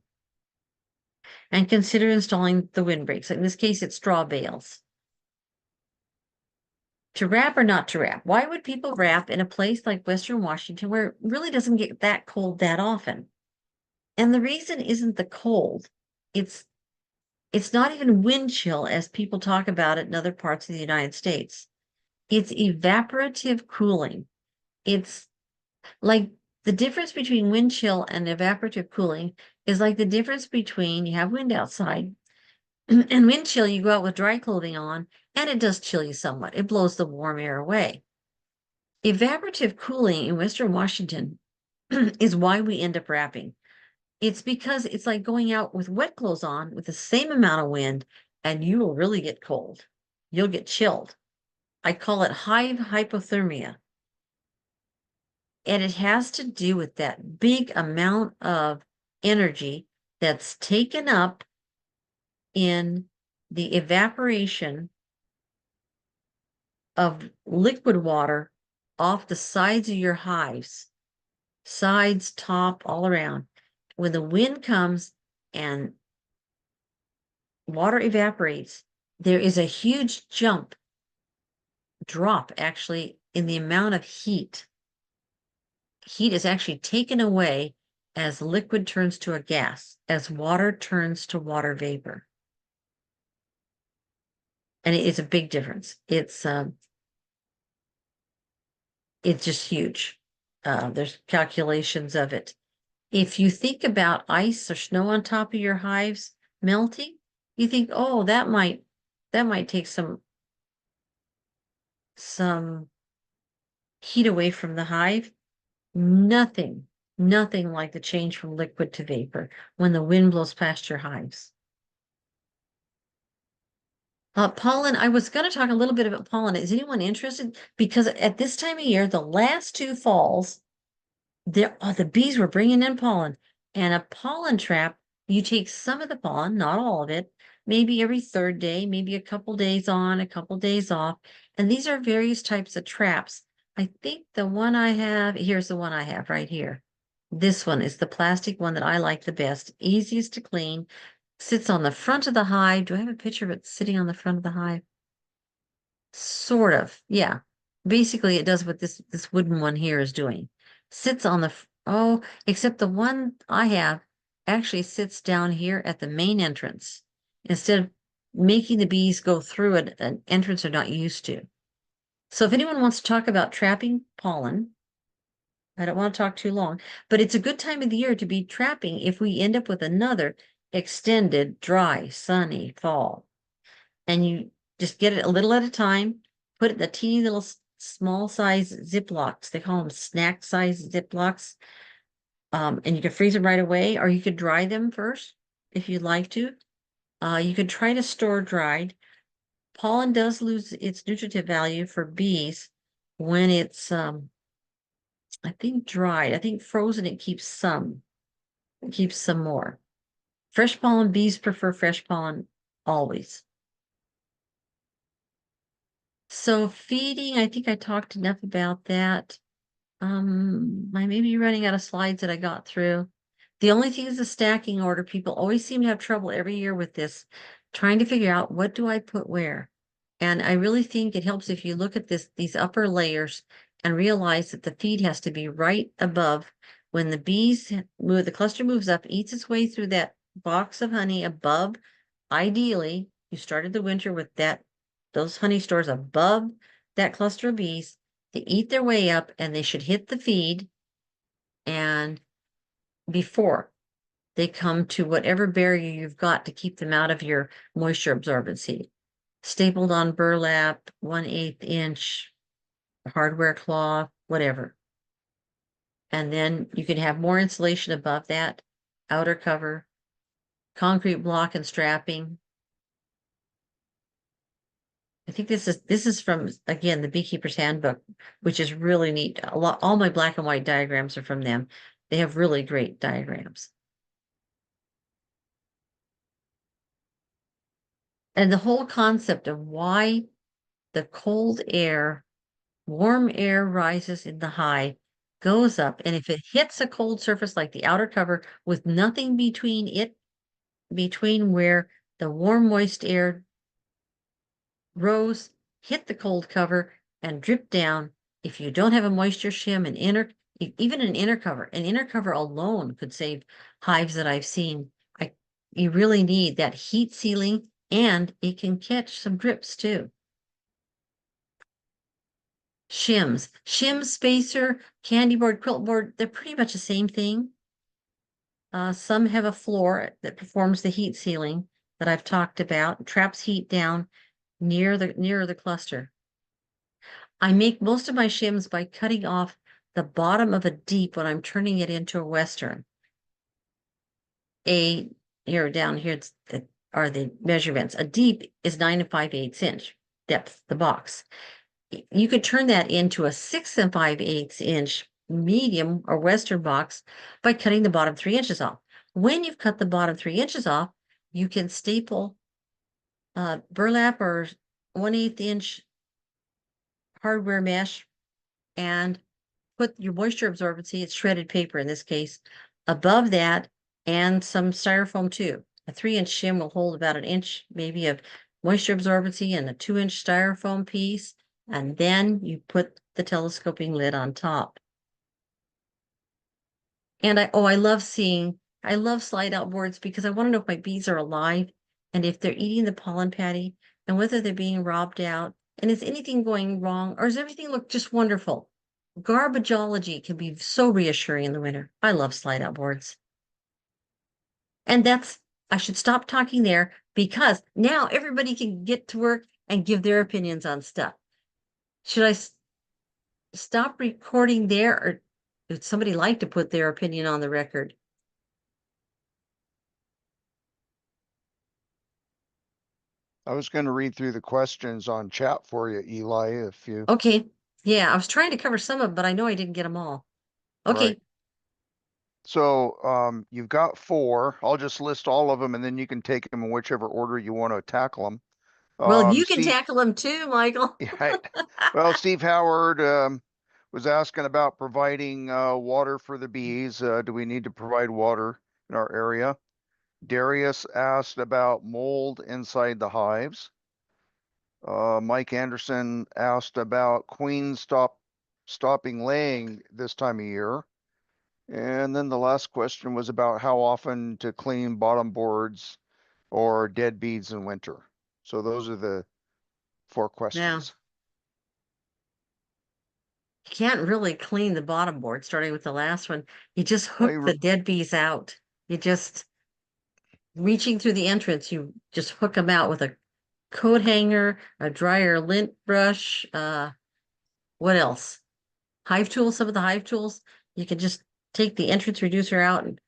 [SPEAKER 1] And consider installing the windbreaks. In this case, it's straw bales. To wrap or not to wrap? Why would people wrap in a place like Western Washington where it really doesn't get that cold that often? And the reason isn't the cold. It's not even wind chill as people talk about it in other parts of the United States. It's evaporative cooling. It's like the difference between wind chill and evaporative cooling is like the difference between you have wind outside and wind chill, you go out with dry clothing on, and it does chill you somewhat. It blows the warm air away. Evaporative cooling in Western Washington is why we end up wrapping. It's because it's like going out with wet clothes on with the same amount of wind, and you will really get cold. You'll get chilled. I call it hive hypothermia. And it has to do with that big amount of energy that's taken up in the evaporation of liquid water off the sides of your hives, sides, top, all around. When the wind comes and water evaporates, there is a huge drop actually in the amount of heat. Heat is actually taken away as liquid turns to a gas, as water turns to water vapor. And it's a big difference. It's just huge. There's calculations of it. If you think about ice or snow on top of your hives melting, you think, oh, that might take some heat away from the hive. Nothing like the change from liquid to vapor when the wind blows past your hives. Pollen, I was going to talk a little bit about pollen. Is anyone interested? Because at this time of year, the last two falls, the bees were bringing in pollen. And a pollen trap, you take some of the pollen, not all of it, maybe every third day, maybe a couple days on, a couple days off. And these are various types of traps. I think the one I have, here's the one I have right here. This one is the plastic one that I like the best, easiest to clean, sits on the front of the hive. Do I have a picture of it sitting on the front of the hive? Sort of, yeah. Basically, it does what this wooden one here is doing. Sits on the oh, except the one I have actually sits down here at the main entrance instead of making the bees go through an entrance they're not used to. So if anyone wants to talk about trapping pollen, I don't want to talk too long, but it's a good time of the year to be trapping if we end up with another extended, dry, sunny fall. And you just get it a little at a time, put it in the teeny little small size Ziplocs. They call them snack size Ziplocs. And you can freeze them right away, or you could dry them first if you'd like to. You could try to store dried. Pollen does lose its nutritive value for bees when it's, I think dried. I think frozen, it keeps some. It keeps some more. Fresh pollen, bees prefer fresh pollen always. So feeding, I think I talked enough about that. I may be running out of slides that I got through. The only thing is the stacking order. People always seem to have trouble every year with this, trying to figure out what do I put where. And I really think it helps if you look at these upper layers and realize that the feed has to be right above. When the bees move, the cluster moves up, eats its way through that box of honey above. Ideally, you started the winter with those honey stores above that cluster of bees. They eat their way up and they should hit the feed and before they come to whatever barrier you've got to keep them out of your moisture absorbency. Stapled on burlap, 1/8 inch hardware cloth, whatever. And then you can have more insulation above that outer cover, concrete block and strapping. I think this is from, again, the Beekeeper's Handbook, which is really neat. All my black and white diagrams are from them. They have really great diagrams. And the whole concept of why the warm air rises in the hive, goes up, and if it hits a cold surface like the outer cover with nothing between where the warm, moist air rose, hit the cold cover, and drip down. If you don't have a moisture shim, even an inner cover alone could save hives that I've seen. You really need that heat sealing, and it can catch some drips too. Shim spacer, candy board, quilt board, they're pretty much the same thing. Some have a floor that performs the heat sealing that I've talked about, traps heat down nearer the cluster. I make most of my shims by cutting off the bottom of a deep when I'm turning it into a western. Down here are the measurements. A deep is 9 5/8 inch depth, the box. You could turn that into a 6 5/8 inch medium or western box by cutting the bottom 3 inches off. When you've cut the bottom 3 inches off, you can staple burlap or 1/8 inch hardware mesh and put your moisture absorbency, it's shredded paper in this case, above that, and some styrofoam too. A 3-inch shim will hold about an inch maybe of moisture absorbency and a 2-inch styrofoam piece, and then you put the telescoping lid on top. And I love slide out boards because I want to know if my bees are alive and if they're eating the pollen patty and whether they're being robbed out and is anything going wrong or does everything look just wonderful? Garbageology can be so reassuring in the winter. I love slide out boards. And I should stop talking there because now everybody can get to work and give their opinions on stuff. Should I stop recording there, or would somebody like to put their opinion on the record?
[SPEAKER 2] I was going to read through the questions on chat for you, Eli, if you,
[SPEAKER 1] Okay. Yeah, I was trying to cover some of them, but I know I didn't get them all.
[SPEAKER 2] right.
[SPEAKER 1] Okay.
[SPEAKER 2] So, you've got four. I'll just list all of them and then you can take them in whichever order you want to tackle them.
[SPEAKER 1] Well, you can
[SPEAKER 2] Steve,
[SPEAKER 1] tackle them too, Michael.
[SPEAKER 2] yeah, well, Steve Howard, was asking about providing, water for the bees. Do we need to provide water in our area? Darius asked about mold inside the hives. Mike Anderson asked about queens stopping laying this time of year. And then the last question was about how often to clean bottom boards or dead beads in winter. So those are the four
[SPEAKER 1] Now,
[SPEAKER 2] questions.
[SPEAKER 1] you can't really clean the bottom board, starting with the last one. You just
[SPEAKER 2] Well,
[SPEAKER 1] hook the dead bees out. You just reaching through the entrance, you just hook them out with a coat hanger, a dryer lint brush, what else? Hive tools, some of the hive tools. You can just take the entrance reducer out and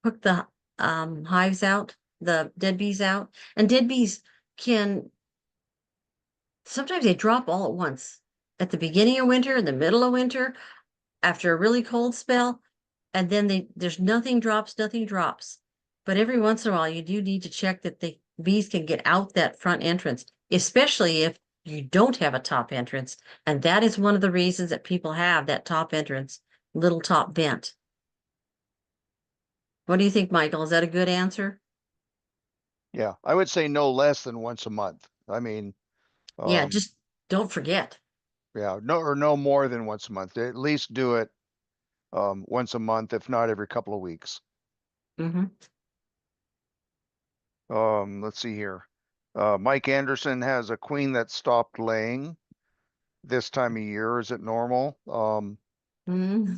[SPEAKER 1] hook the hives out, the dead bees out. And dead bees can sometimes they drop all at once. At the beginning of winter, in the middle of winter, after a really cold spell, and then there's nothing drops, nothing drops. But every once in a while, you do need to check that the bees can get out that front entrance, especially if you don't have a top entrance. And that is one of the reasons that people have that top entrance, little top vent. What do you think, Michael? Is that a good answer?
[SPEAKER 2] Yeah, I would say no less than once a month. I mean,
[SPEAKER 1] Yeah,
[SPEAKER 2] um,
[SPEAKER 1] just don't forget.
[SPEAKER 2] yeah, no more than once a month. At least do it once a month, if not every couple of weeks.
[SPEAKER 1] Hmm.
[SPEAKER 2] Let's see here. Mike Anderson has a queen that stopped laying this time of year. Is it normal?
[SPEAKER 1] Hmm.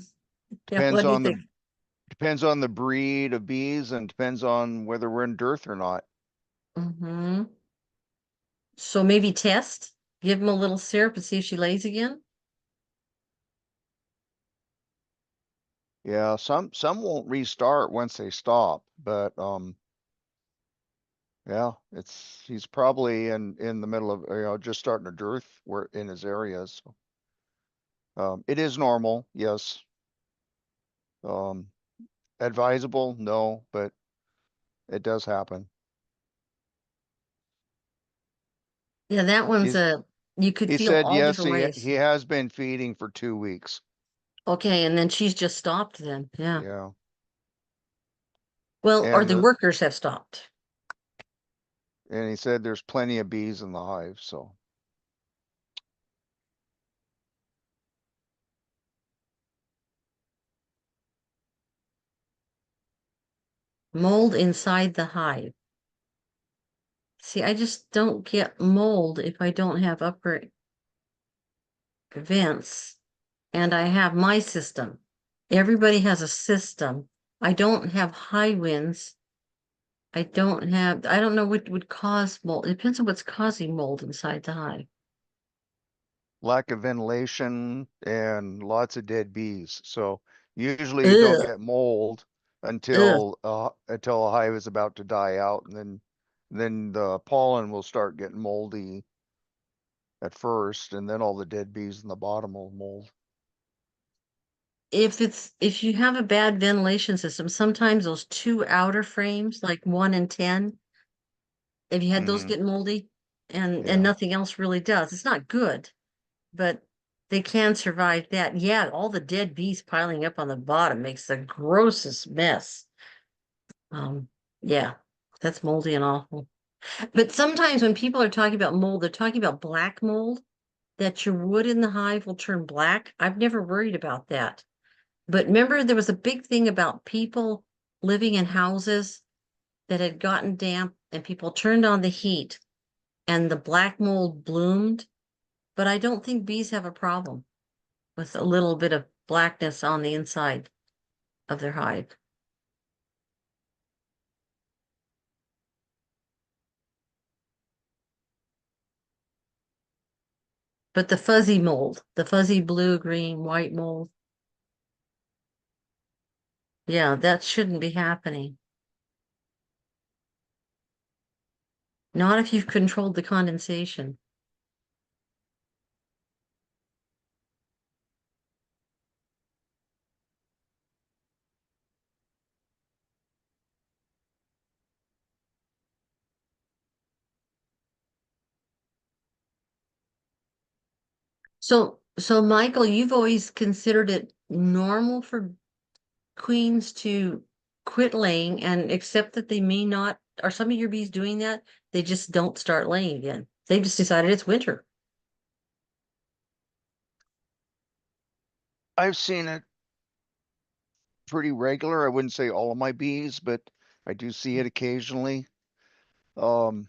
[SPEAKER 1] Yeah,
[SPEAKER 2] Depends
[SPEAKER 1] what do you
[SPEAKER 2] on the
[SPEAKER 1] think?
[SPEAKER 2] depends on the breed of bees and depends on whether we're in dearth or not.
[SPEAKER 1] Hmm. So maybe test, give them a little syrup and see if she lays again.
[SPEAKER 2] Yeah, some won't restart once they stop, but yeah, he's probably in the middle of just starting a dearth where in his areas. So, it is normal, yes. Um, advisable, no, but it does happen.
[SPEAKER 1] Yeah, that one's
[SPEAKER 2] He's
[SPEAKER 1] you could
[SPEAKER 2] he
[SPEAKER 1] feel
[SPEAKER 2] said
[SPEAKER 1] all
[SPEAKER 2] yes,
[SPEAKER 1] different
[SPEAKER 2] he
[SPEAKER 1] ways.
[SPEAKER 2] has been feeding for 2 weeks.
[SPEAKER 1] Okay, and then she's just stopped then. Yeah.
[SPEAKER 2] Yeah,
[SPEAKER 1] Well, or
[SPEAKER 2] and
[SPEAKER 1] the workers have stopped.
[SPEAKER 2] he said there's plenty of bees in the hive, so.
[SPEAKER 1] Mold inside the hive. See, I just don't get mold if I don't have upper vents and I have my system. Everybody has a system. I don't have high winds. I don't know what would cause mold. It depends on what's causing mold inside the hive.
[SPEAKER 2] Lack of ventilation and lots of dead bees. So usually you don't
[SPEAKER 1] Ugh,
[SPEAKER 2] get mold
[SPEAKER 1] ugh.
[SPEAKER 2] until a hive is about to die out, and then the pollen will start getting moldy at first, and then all the dead bees in the bottom will mold.
[SPEAKER 1] If you have a bad ventilation system, sometimes those two outer frames, like 1 and 10, if you had those
[SPEAKER 2] Hmm.
[SPEAKER 1] get moldy and
[SPEAKER 2] Yeah.
[SPEAKER 1] nothing else really does, it's not good, but they can survive that. Yeah, all the dead bees piling up on the bottom makes the grossest mess. Um, yeah, that's moldy and awful. But sometimes when people are talking about mold, they're talking about black mold, that your wood in the hive will turn black. I've never worried about that. But remember, there was a big thing about people living in houses that had gotten damp and people turned on the heat and the black mold bloomed. But I don't think bees have a problem with a little bit of blackness on the inside of their hive. But the fuzzy mold, the fuzzy blue, green, white mold, yeah, that shouldn't be happening. Not if you've controlled the condensation. So Michael, you've always considered it normal for queens to quit laying and accept that they may not, are some of your bees doing that? They just don't start laying again. They've just decided it's winter.
[SPEAKER 2] I've seen it pretty regular. I wouldn't say all of my bees, but I do see it occasionally. Um,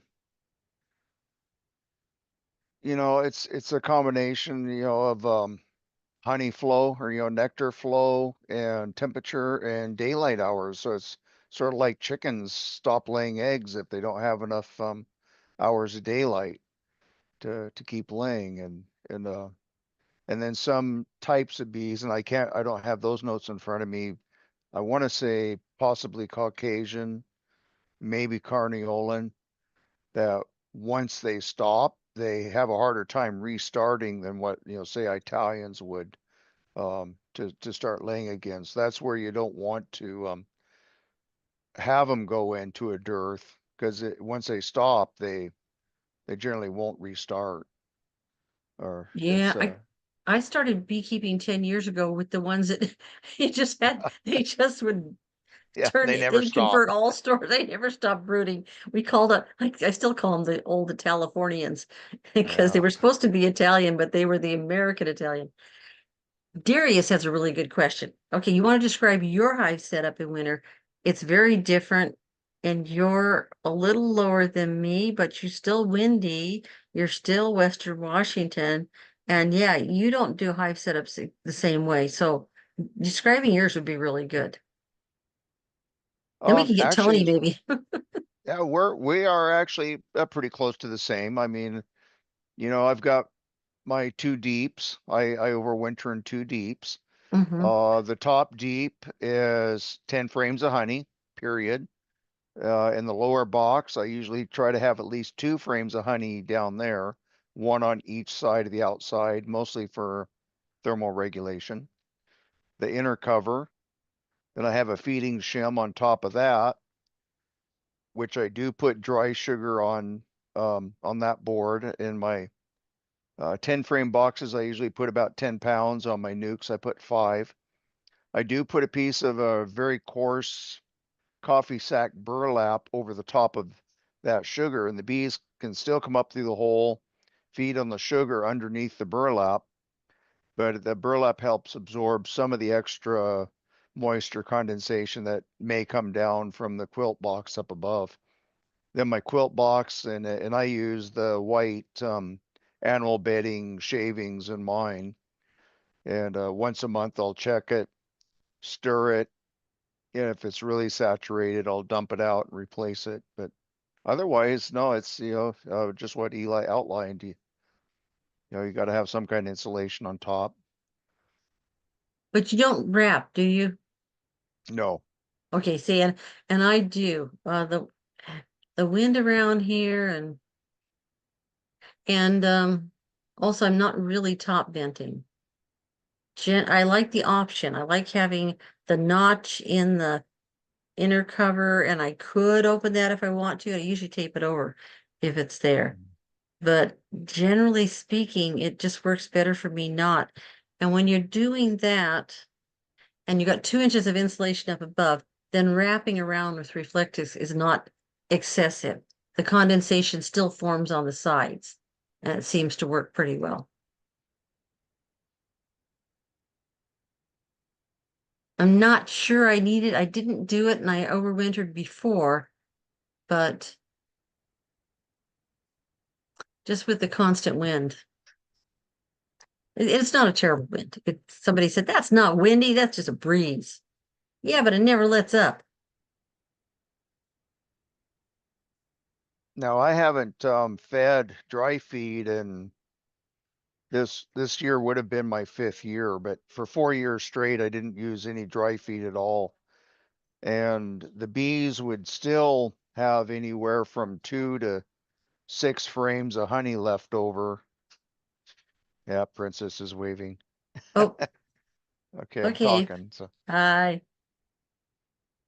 [SPEAKER 2] it's a combination, of honey flow or nectar flow and temperature and daylight hours. So it's sort of like chickens stop laying eggs if they don't have enough hours of daylight to keep laying and then some types of bees, and I don't have those notes in front of me. I want to say possibly Caucasian, maybe Carniolan, that once they stop, they have a harder time restarting than what, say Italians would to start laying again. So that's where you don't want to have them go into a dearth because once they stop, they generally won't restart. Or
[SPEAKER 1] Yeah,
[SPEAKER 2] it's
[SPEAKER 1] I started beekeeping 10 years ago with the ones that they just would
[SPEAKER 2] yeah,
[SPEAKER 1] turn
[SPEAKER 2] they
[SPEAKER 1] it,
[SPEAKER 2] never
[SPEAKER 1] they'd
[SPEAKER 2] stop.
[SPEAKER 1] convert all stores. They never stopped brooding. We called it, like, I still call them the old Italifornians because they
[SPEAKER 2] Yeah.
[SPEAKER 1] were supposed to be Italian, but they were the American Italian. Darius has a really good question. Okay, you want to describe your hive setup in winter. It's very different, and you're a little lower than me, but you're still windy. You're still Western Washington. And yeah, you don't do hive setups the same way. So describing yours would be really good. Then we can get Tony,
[SPEAKER 2] Actually,
[SPEAKER 1] maybe.
[SPEAKER 2] yeah, we are actually pretty close to the same. I mean, I've got my two deeps. I overwinter in two deeps.
[SPEAKER 1] Hmm.
[SPEAKER 2] The top deep is 10 frames of honey, period. In the lower box, I usually try to have at least 2 frames of honey down there, one on each side of the outside, mostly for thermal regulation. The inner cover, then I have a feeding shim on top of that, which I do put dry sugar on that board. In my 10 frame boxes, I usually put about 10 pounds. On my nukes, I put 5. I do put a piece of a very coarse coffee sack burlap over the top of that sugar, and the bees can still come up through the hole, feed on the sugar underneath the burlap, but the burlap helps absorb some of the extra moisture condensation that may come down from the quilt box up above. Then my quilt box, and I use the white animal bedding shavings in mine. And once a month, I'll check it, stir it. And if it's really saturated, I'll dump it out and replace it. But otherwise, no, it's just what Eli outlined. You got to have some kind of insulation on top.
[SPEAKER 1] But you don't wrap, do you?
[SPEAKER 2] No.
[SPEAKER 1] Okay, see, and I do. The wind around here and also I'm not really top venting. I like the option. I like having the notch in the inner cover, and I could open that if I want to. I usually tape it over if it's there. But generally speaking, it just works better for me not. And when you're doing that, and you got 2 inches of insulation up above, then wrapping around with reflectors is not excessive. The condensation still forms on the sides, and it seems to work pretty well. I'm not sure I need it. I didn't do it and I overwintered before, but just with the constant wind. It's not a terrible wind. Somebody said, that's not windy, that's just a breeze. Yeah, but it never lets up.
[SPEAKER 2] Now I haven't fed dry feed, and this year would have been my 5th year, but for 4 years straight, I didn't use any dry feed at all. And the bees would still have anywhere from 2 to 6 frames of honey left over. Yeah, Princess is waving.
[SPEAKER 1] Oh,
[SPEAKER 2] Okay, I'm
[SPEAKER 1] okay.
[SPEAKER 2] talking. So,
[SPEAKER 1] Hi.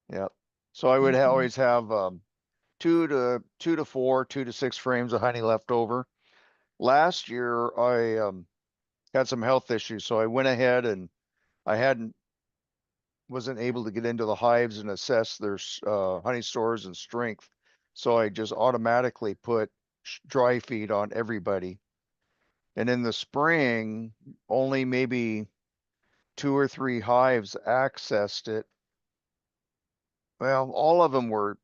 [SPEAKER 2] yeah. So I would
[SPEAKER 1] Mhm.
[SPEAKER 2] always have 2 to 4, 2 to 6 frames of honey left over. Last year I had some health issues, so I went ahead and I wasn't able to get into the hives and assess their honey stores and strength. So I just automatically put dry feed on everybody. And in the spring, only maybe 2 or 3 hives accessed it. Well, all of them were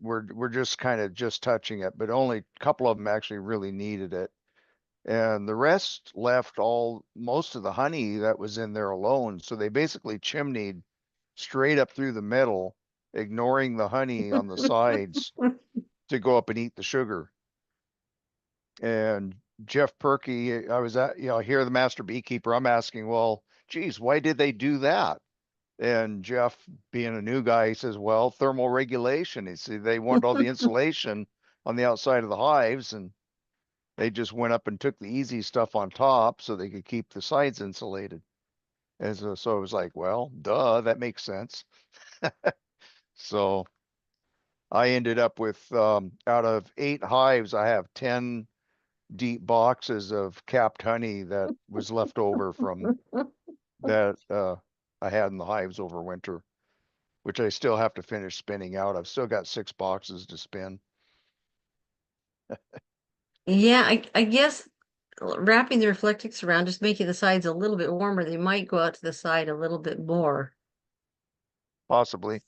[SPEAKER 2] just kind of just touching it, but only a couple of them actually really needed it. And the rest left most of the honey that was in there alone. So they basically chimneyed straight up through the middle, ignoring the honey on the sides to go up and eat the sugar. And Jeff Perky, I was at, here, the master beekeeper, I'm asking, well, geez, why did they do that? And Jeff, being a new guy, he says, well, thermal regulation. He said they wanted all the insulation on the outside of the hives, and they just went up and took the easy stuff on top so they could keep the sides insulated. And so it was like, well, duh, that makes sense. So I ended up with, out of 8 hives, I have 10 deep boxes of capped honey that was left over from that I had in the hives over winter, which I still have to finish spinning out. I've still got 6 boxes to spin.
[SPEAKER 1] Yeah, I guess wrapping the reflectix around, just making the sides a little bit warmer, they might go out to the side a little bit more.
[SPEAKER 2] Possibly.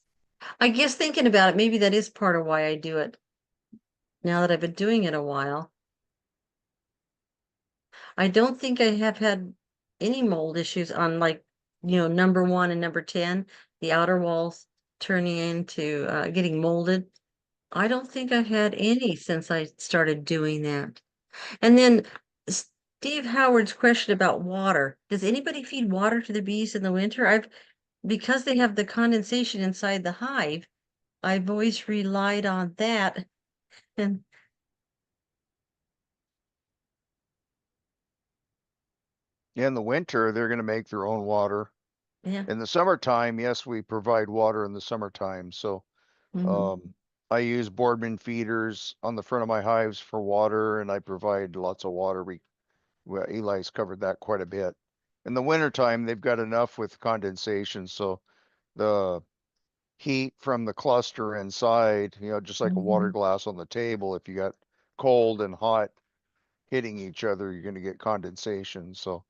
[SPEAKER 1] I guess thinking about it, maybe that is part of why I do it now that I've been doing it a while. I don't think I have had any mold issues on like, number 1 and number 10, the outer walls turning into getting molded. I don't think I've had any since I started doing that. And then Steve Howard's question about water. Does anybody feed water to the bees in the winter? Because they have the condensation inside the hive, I've always relied on that. And
[SPEAKER 2] In the winter, they're going to make their own water.
[SPEAKER 1] yeah.
[SPEAKER 2] In the summertime, yes, we provide water in the summertime. So
[SPEAKER 1] Mhm.
[SPEAKER 2] um, I use Boardman feeders on the front of my hives for water, and I provide lots of water. Well, Eli's covered that quite a bit. In the wintertime, they've got enough with condensation, so the heat from the cluster inside, just like a water
[SPEAKER 1] Mhm.
[SPEAKER 2] glass on the table, if you got cold and hot hitting each other, you're going to get condensation. So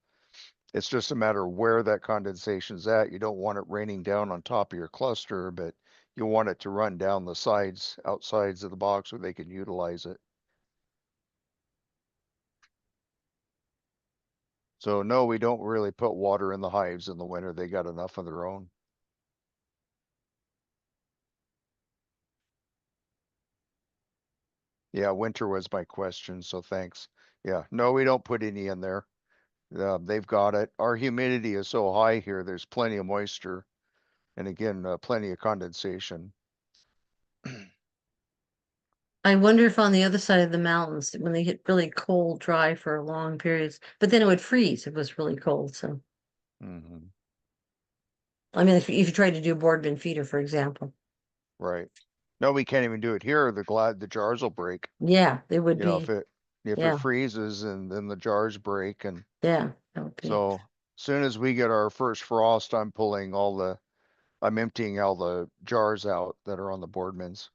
[SPEAKER 2] it's just a matter of where that condensation's at. You don't want it raining down on top of your cluster, but you want it to run down the outsides of the box where they can utilize it. So no, we don't really put water in the hives in the winter. They got enough of their own. Yeah, winter was my question, so thanks. Yeah, no, we don't put any in there. They've got it. Our humidity is so high here, there's plenty of moisture, and again, plenty of condensation.
[SPEAKER 1] I wonder if on the other side of the mountains, when they get really cold, dry for long periods, but then it would freeze if it was really cold. So,
[SPEAKER 2] Hmm.
[SPEAKER 1] I mean, if you tried to do a board feeder, for example,
[SPEAKER 2] Right. No, we can't even do it here. The jars will break.
[SPEAKER 1] yeah, it would
[SPEAKER 2] You know, if
[SPEAKER 1] be,
[SPEAKER 2] it
[SPEAKER 1] yeah,
[SPEAKER 2] freezes and then the jars break, and
[SPEAKER 1] yeah, that would be.
[SPEAKER 2] so soon as we get our first frost, I'm emptying all the jars out that are on the boardmans.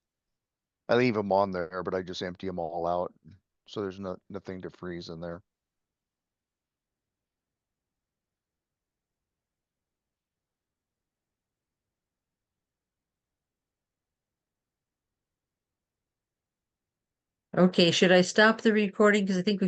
[SPEAKER 2] I leave them on there, but I just empty them all out. So there's nothing to freeze in there.
[SPEAKER 1] Okay, should I stop the recording? Because I think we